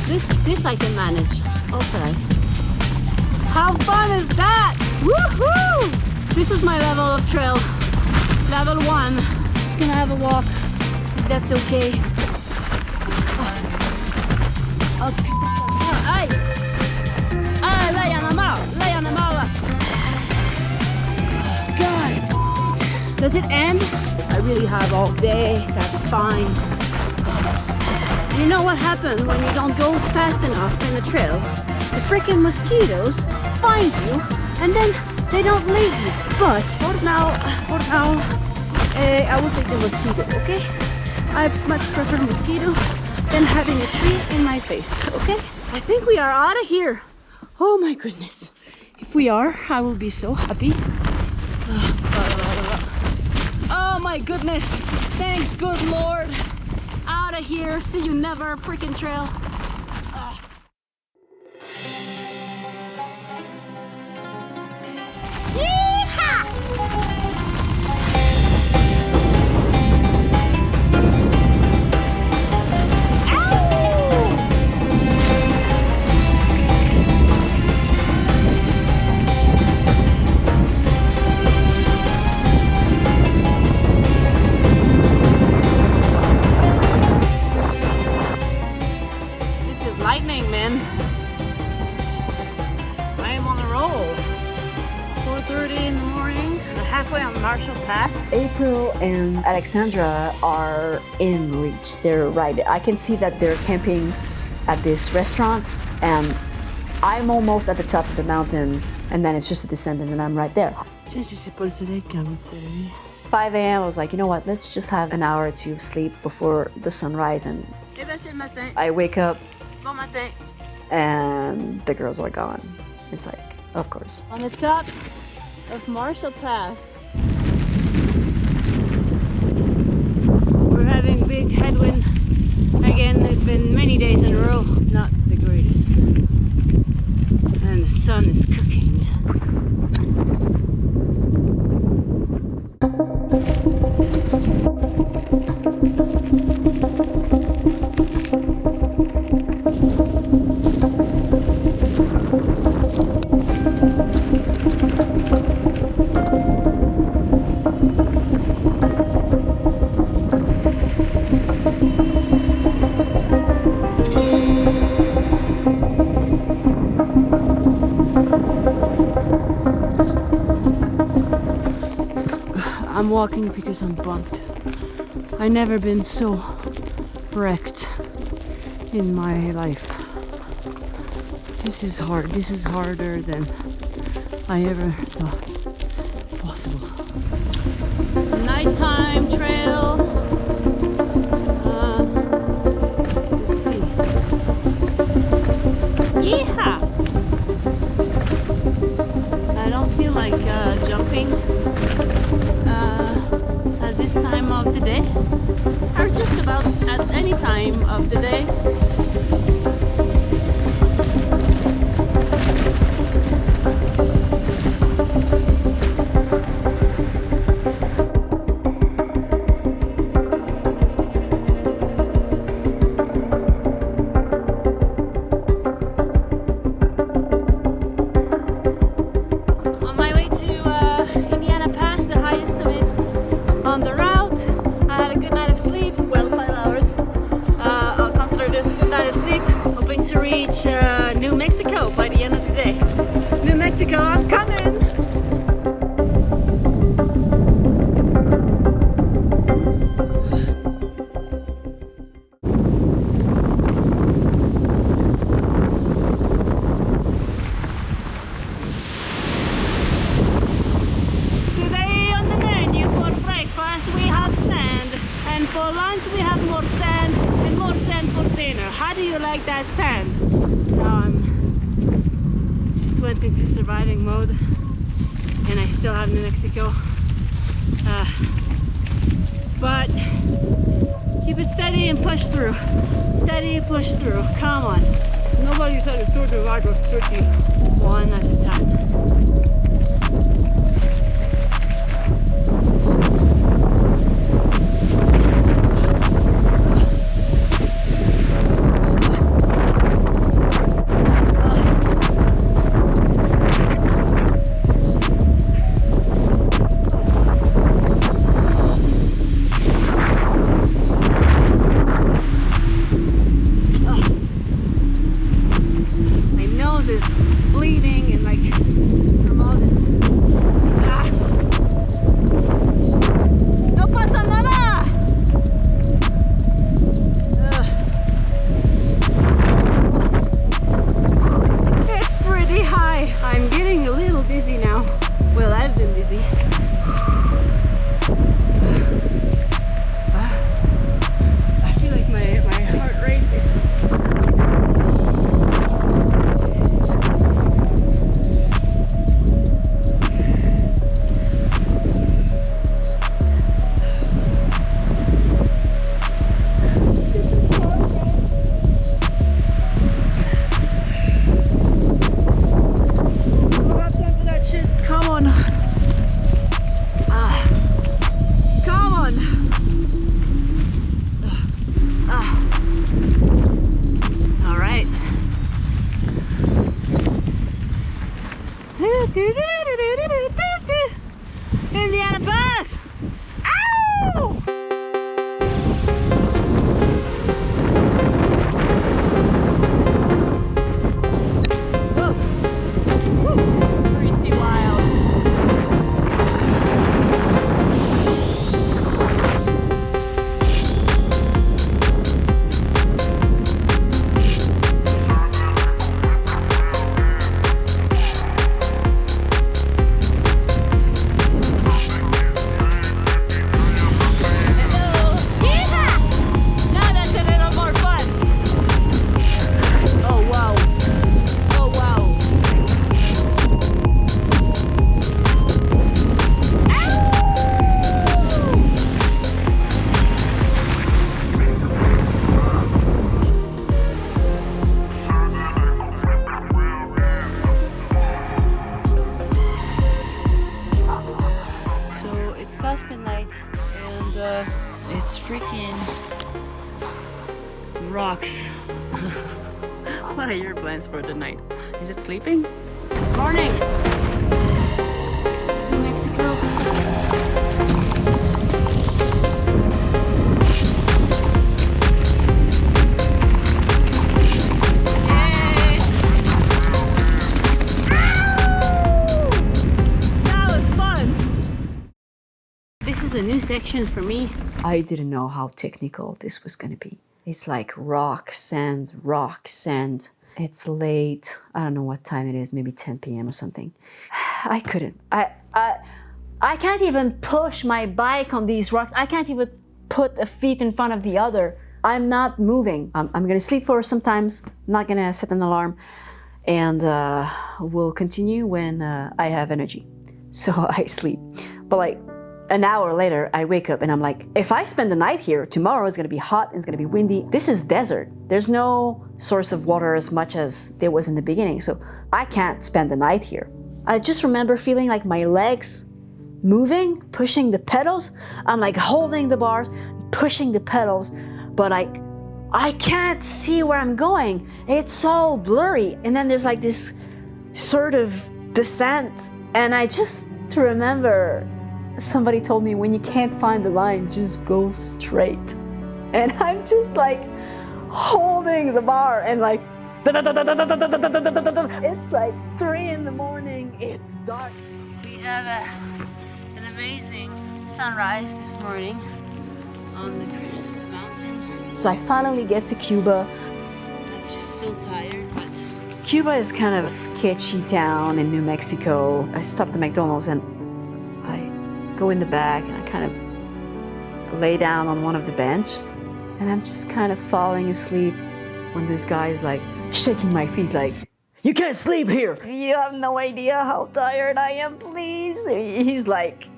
This I can manage. Okay. How fun is that? Woohoo! This is my level of trail. Level 1. Just gonna have a walk. If that's okay. Okay. Lay on the mouth. God. Does it end? I really have all day. That's fine. You know what happens when you don't go fast enough in the trail? The freaking mosquitoes find you and then they don't leave me. But for now, I will take the mosquito, okay? I much prefer mosquito than having a tree in my face, okay? I think we are out of here. Oh my goodness. If we are, I will be so happy. Oh my goodness. Thanks, good Lord. Out of here. See you never, freaking trail. Lightning, man. I am on a roll. 4:30 in the morning, halfway on Marshall Pass. April and Alexandra are in reach. They're right. I can see that they're camping at this restaurant, and I'm almost at the top of the mountain, and then it's just a descent, and then I'm right there. 5 a.m. I was like, you know what? Let's just have an hour or two of sleep before the sunrise, and I wake up. And the girls are gone. It's like, of course. On the top of Marshall Pass, we're having big headwind. Again, it's been many days in a row, not the greatest. And the sun is cooking. I'm walking because I'm bumped. I've never been so wrecked in my life. This is hard. This is harder than I ever thought possible. Nighttime trail. Let's see. Yeehaw! I don't feel like jumping at this time of the day, or just about at any time of the day. I'm coming! Today on the menu for breakfast we have sand, and for lunch we have more sand, and more sand for dinner. How do you like that sand? Now went into surviving mode, and I still have New Mexico, but keep it steady and push through. Steady, push through. Come on. Nobody said a Tour de Ride was tricky. One at a time. My nose is bleeding and like from all this It's freaking rocks. What are your plans for the night? Is it sleeping? Morning! New Mexico. Yay! That was fun! This is a new section for me. I didn't know how technical this was gonna be. It's like rock, sand. It's late. I don't know what time it is, maybe 10 p.m. or something. I couldn't. I can't even push my bike on these rocks. I can't even put a feet in front of the other. I'm not moving. I'm gonna sleep for sometimes. I'm not gonna set an alarm. And we'll continue when I have energy. So I sleep. But like, an hour later, I wake up and I'm like, if I spend the night here, tomorrow it's gonna be hot and it's gonna be windy. This is desert. There's no source of water as much as there was in the beginning, so I can't spend the night here. I just remember feeling like my legs moving, pushing the pedals. I'm like holding the bars, pushing the pedals, but I can't see where I'm going. It's so blurry. And then there's like this sort of descent. And I just remember somebody told me, when you can't find the line, just go straight. And I'm just like holding the bar and like, it's like 3 in the morning, it's dark. We have an amazing sunrise this morning on the crest of the mountain. So I finally get to Cuba. I'm just so tired, but Cuba is kind of a sketchy town in New Mexico. I stopped at McDonald's and I go in the back and I kind of lay down on one of the bench and I'm just kind of falling asleep when this guy is like shaking my feet like, you can't sleep here. You have no idea how tired I am, please. He's like,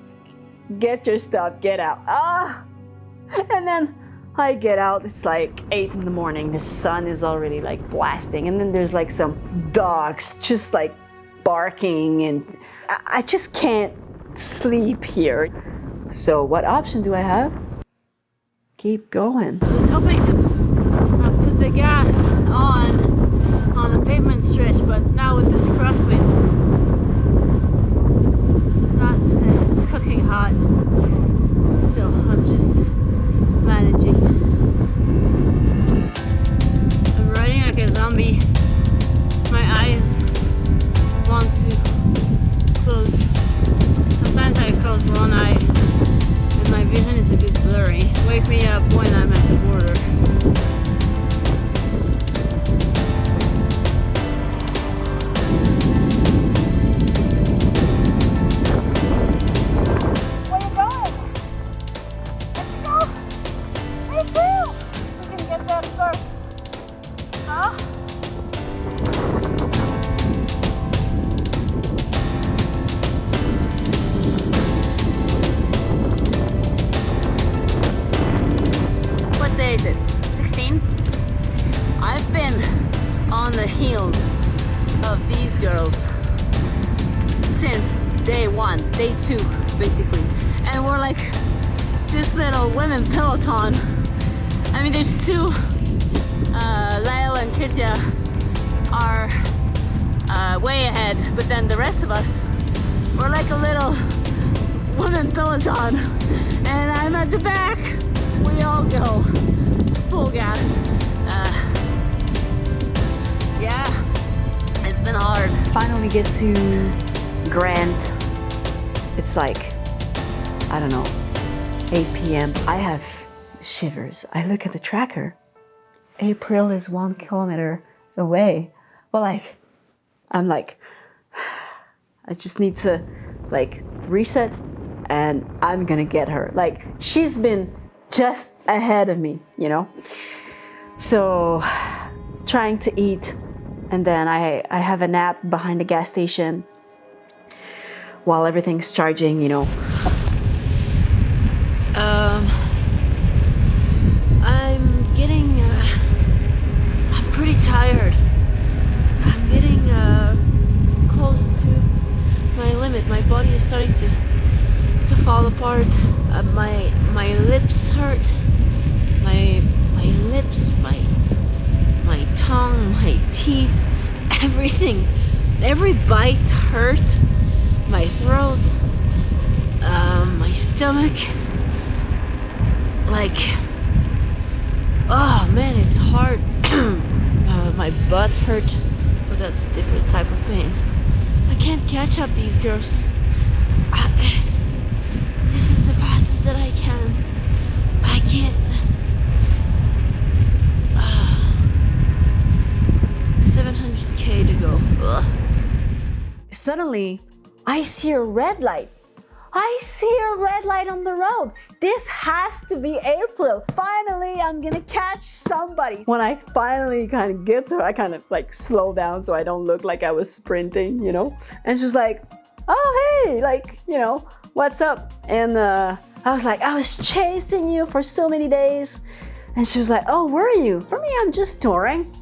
get your stuff, get out. And then I get out, it's like 8 in the morning. The sun is already like blasting. And then there's like some dogs just like barking and I just can't sleep here. So what option do I have? Keep going. I was hoping to put the gas on a pavement stretch, but now with this crosswind, it's cooking hot. So I'm just managing. I'm riding like a zombie. My eyes want to close. Sometimes I close one eye and my vision is a bit blurry. Wake me up when I'm at the border. Where you going? Let's go. Me too. We can get there first. Huh? What day is it? 16? I've been on the heels of these girls since day 1, day 2 basically. And we're like this little women Peloton. I mean, there's 2, Lyle and Kitya are way ahead, but then the rest of us, we're like a little women Peloton. And I'm at the back. We all go full gas. Yeah, it's been hard. Finally get to Grant. It's like, I don't know, 8 p.m. I have shivers. I look at the tracker. April is 1 kilometer away. Well, like, I'm like, I just need to like reset and I'm gonna get her. Like, she's been just ahead of me, you know? So, trying to eat, and then I have a nap behind the gas station while everything's charging, you know. I'm pretty tired. I'm getting close to my limit. My body is starting to fall apart. My lips hurt. teeth, everything. Every bite hurt. My throat, my stomach. Like, oh man, it's hard. My butt hurt, but that's a different type of pain. I can't catch up these girls. This is the fastest that I can. I can't. 700K to go. Ugh. Suddenly, I see a red light. I see a red light on the road. This has to be April. Finally, I'm gonna catch somebody. When I finally kind of get to her, I kind of like slow down so I don't look like I was sprinting, you know? And she's like, oh, hey, like, you know, what's up? And I was like, I was chasing you for so many days. And she was like, oh, where are you? For me, I'm just touring.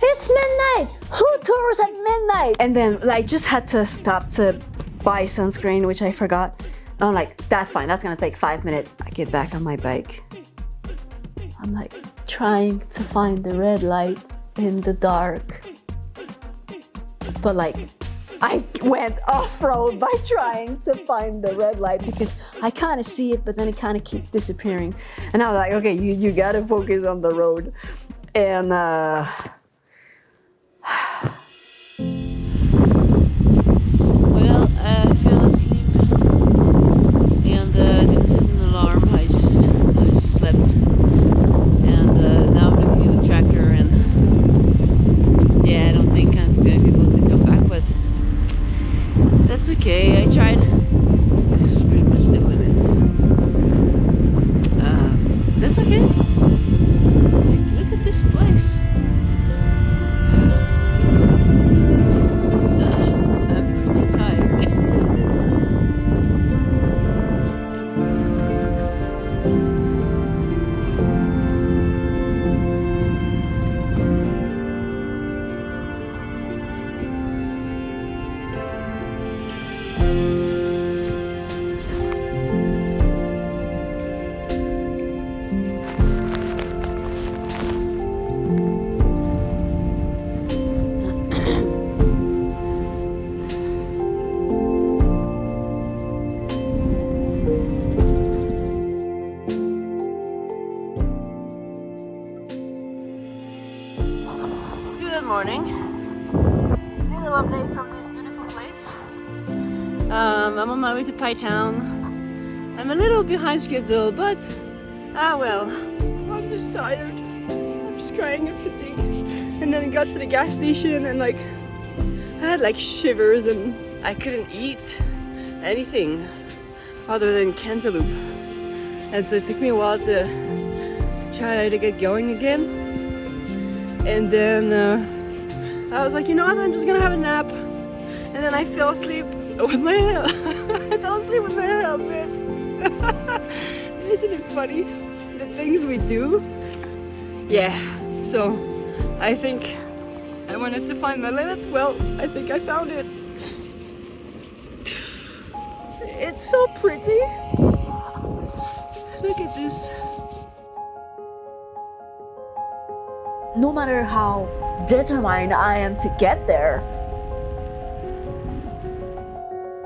It's midnight. Who tours at midnight? And then I just had to stop to buy sunscreen, which I forgot. I'm like, that's fine. That's gonna take 5 minutes. I get back on my bike. I'm like trying to find the red light in the dark. But like, I went off-road by trying to find the red light because I kind of see it, but then it kind of keeps disappearing. And I was like, okay, you gotta focus on the road. And Well, I fell asleep and didn't set an alarm. I just slept. And now I'm looking at the tracker, and yeah, I don't think I'm gonna be able to come back, but that's okay. I tried. This is pretty much the limit. That's okay. Like, look at this place. I'm pretty tired. Good morning. Little update from this beautiful place. I'm on my way to Peloton. I'm a little behind schedule, but well. I'm just tired. I'm just crying of fatigue. And then I got to the gas station and like I had like shivers and I couldn't eat anything other than cantaloupe. And so it took me a while to try to get going again. And then I was like, you know what, I'm just gonna have a nap. And then I fell asleep with my hair. I fell asleep with my hair up. Isn't it funny, the things we do? Yeah, so I think I wanted to find my limit. Well, I think I found it. It's so pretty. Look at this. no matter how determined I am to get there,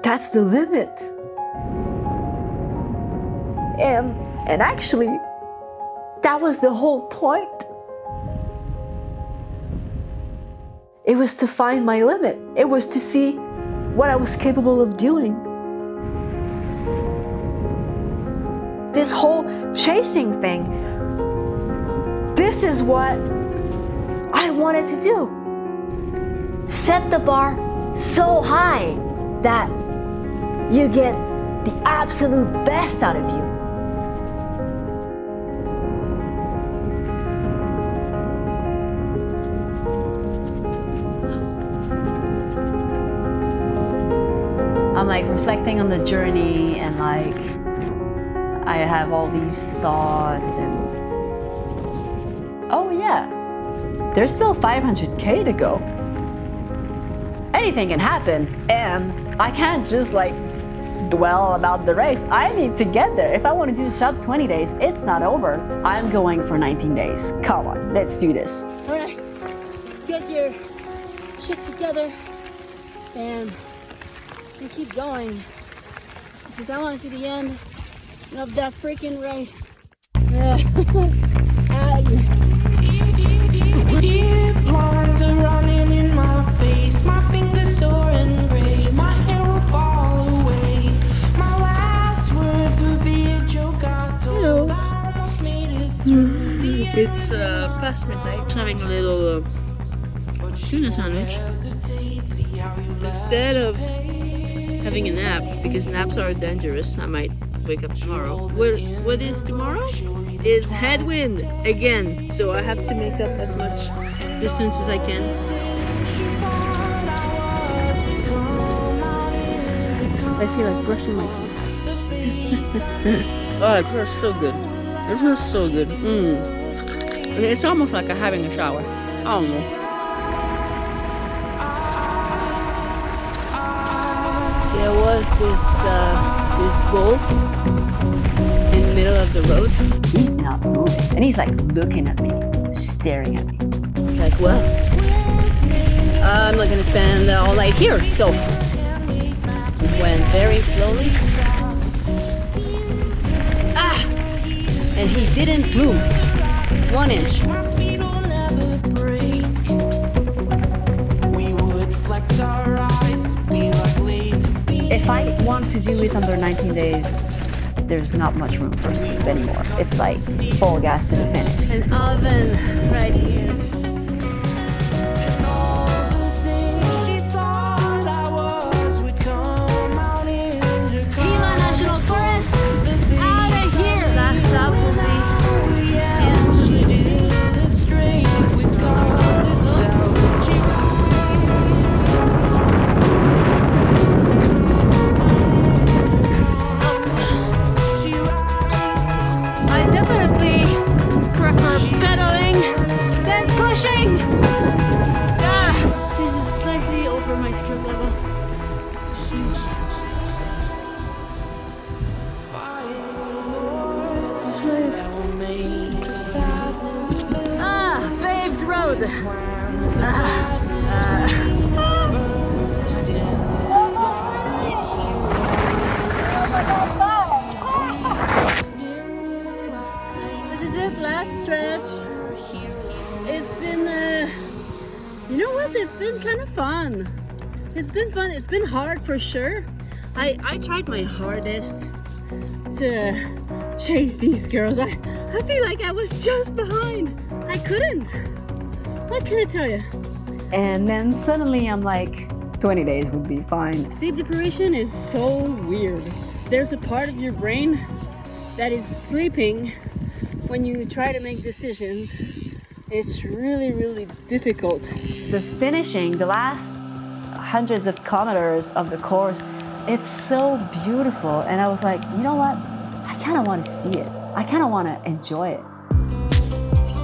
that's the limit. And actually, that was the whole point. It was to find my limit. It was to see what I was capable of doing. This whole chasing thing, this is what I wanted to do. Set the bar so high that you get the absolute best out of you. I'm like reflecting on the journey, and like I have all these thoughts, and oh yeah, there's still 500K to go. Anything can happen, and I can't just like dwell about the race. I need to get there. If I want to do sub 20 days, it's not over. I'm going for 19 days. Come on, let's do this. All right, get your shit together and keep going, because I want to see the end of that freaking race. Deep lines are running in my face, my fingers sore and gray, my hair will fall away. My last words will be a joke I told. I almost made it through the end. It's past midnight. Having a little tuna sandwich instead of having a nap, because naps are dangerous. I might wake up tomorrow. What is tomorrow? Is headwind again, so I have to make up as much distance as I can. I feel like brushing my teeth. Oh, it feels so good. It feels so good. It's almost like I'm having a shower. I don't know. There was this bull in the middle of the road. He's not moving, and he's like looking at me, staring at me. I was like, well, I'm not gonna spend all night here, so went very slowly. And he didn't move 1 inch. If I want to do it under 19 days, there's not much room for sleep anymore. It's like full gas to the finish. An oven right here. Gila National Forest, out of here. Last stop will be This is it, last stretch. It's been, you know what? It's been kind of fun. It's been fun. It's been hard for sure. I tried my hardest to chase these girls. I feel like I was just behind. I couldn't. What can I tell you? And then suddenly I'm like, 20 days would be fine. Sleep deprivation is so weird. There's a part of your brain that is sleeping when you try to make decisions. It's really, really difficult. The finishing, the last hundreds of kilometers of the course, it's so beautiful. And I was like, you know what? I kind of want to see it. I kind of want to enjoy it.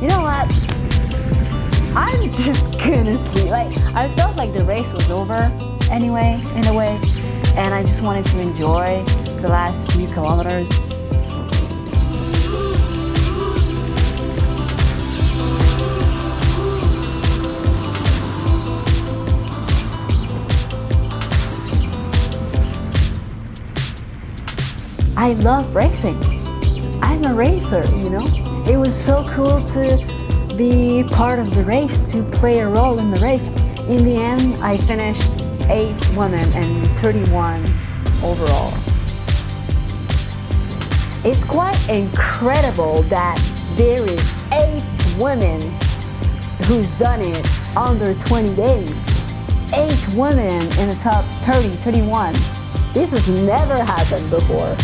You know what? I'm just gonna sleep. Like, I felt like the race was over anyway, in a way, and I just wanted to enjoy the last few kilometers. I love racing. I'm a racer, you know? It was so cool to be part of the race, to play a role in the race. In the end, I finished 8 women and 31 overall. It's quite incredible that there is 8 women who's done it under 20 days. 8 women in the top 30, 31. This has never happened before.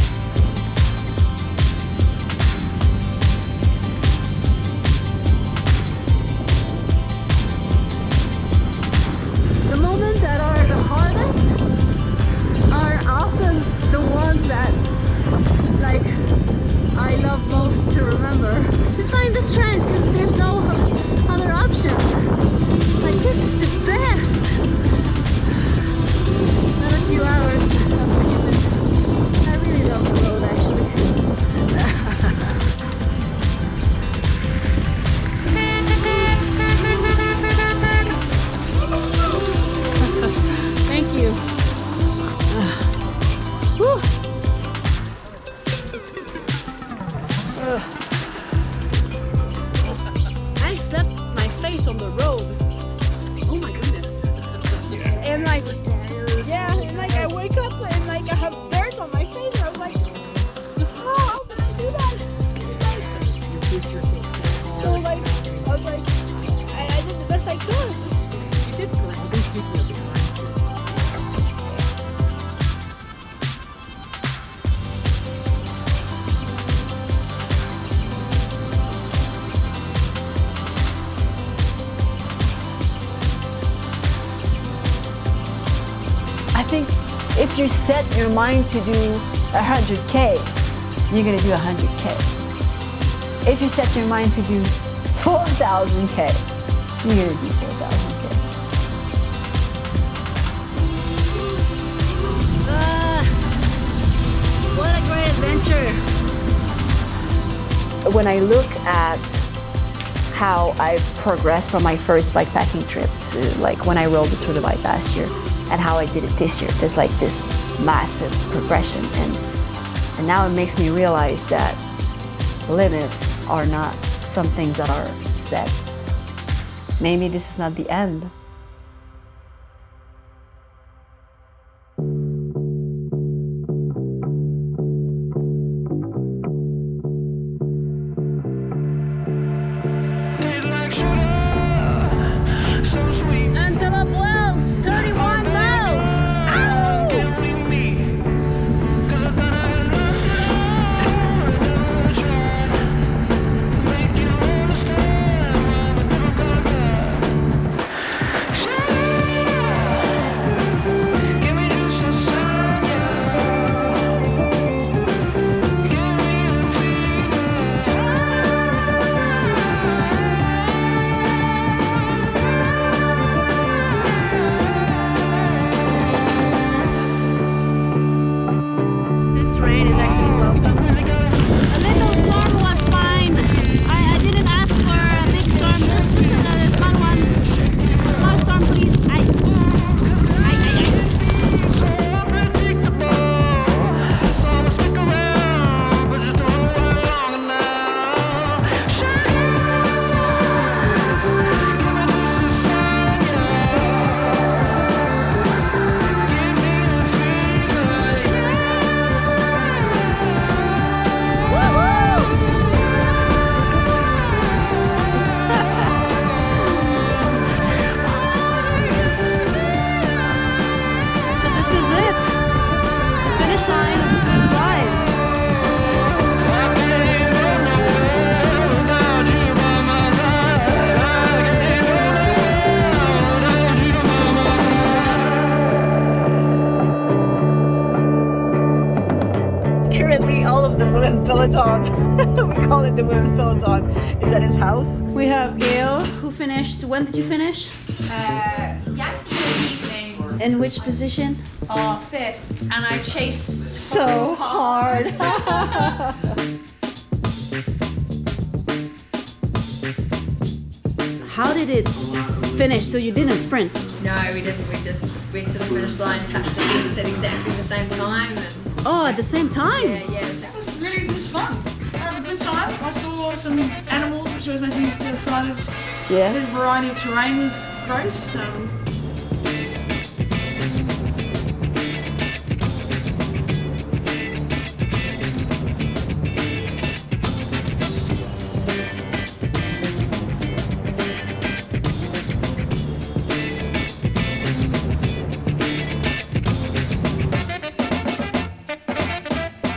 I love most to remember, to find the strength, because there's no other option. Like, this is the best. Not a few hours of breathing. I really love it. I slept my face on the road. Oh my goodness. And like, yeah, and like I wake up and like I have dirt on my face and I was like, oh, how can I do that? So like, I was like, I did the best I could. You did good. I think if you set your mind to do 100K, you're gonna do 100K. If you set your mind to do 4,000K, you're gonna do 4,000K. What a great adventure. When I look at how I've progressed from my first bikepacking trip to like when I rode the Tour de Bike last year and how I did it this year, there's like this massive progression, and now it makes me realize that limits are not something that are set. Maybe this is not the end. Antelope Wells, 31 miles. Ow! This rain is actually welcome. A little storm was fine. I didn't ask for a big storm. Just a small one. Small storm, please. Currently, all of the women's Peloton, we call it the women's Peloton, is at his house. We have Gail, who finished. When did you finish? Yesterday evening. In which position? 5th, and I chased So hard. How did it finish? So you didn't sprint? No, we didn't. We just went to the finish line, touched the fence at exactly the same time. And Oh, at the same time? yeah. It was fun. I had a good time. I saw some animals, which always makes me feel excited. Yeah. The variety of terrain was great.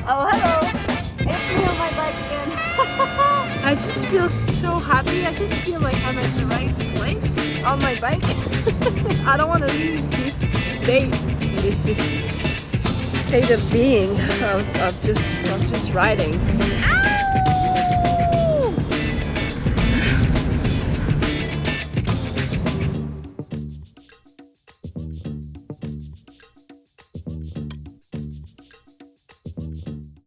Oh, hello. It's me on my bike again. I just feel so happy. I just feel like I'm at the right place on my bike. I don't want to leave this state of being, of just riding.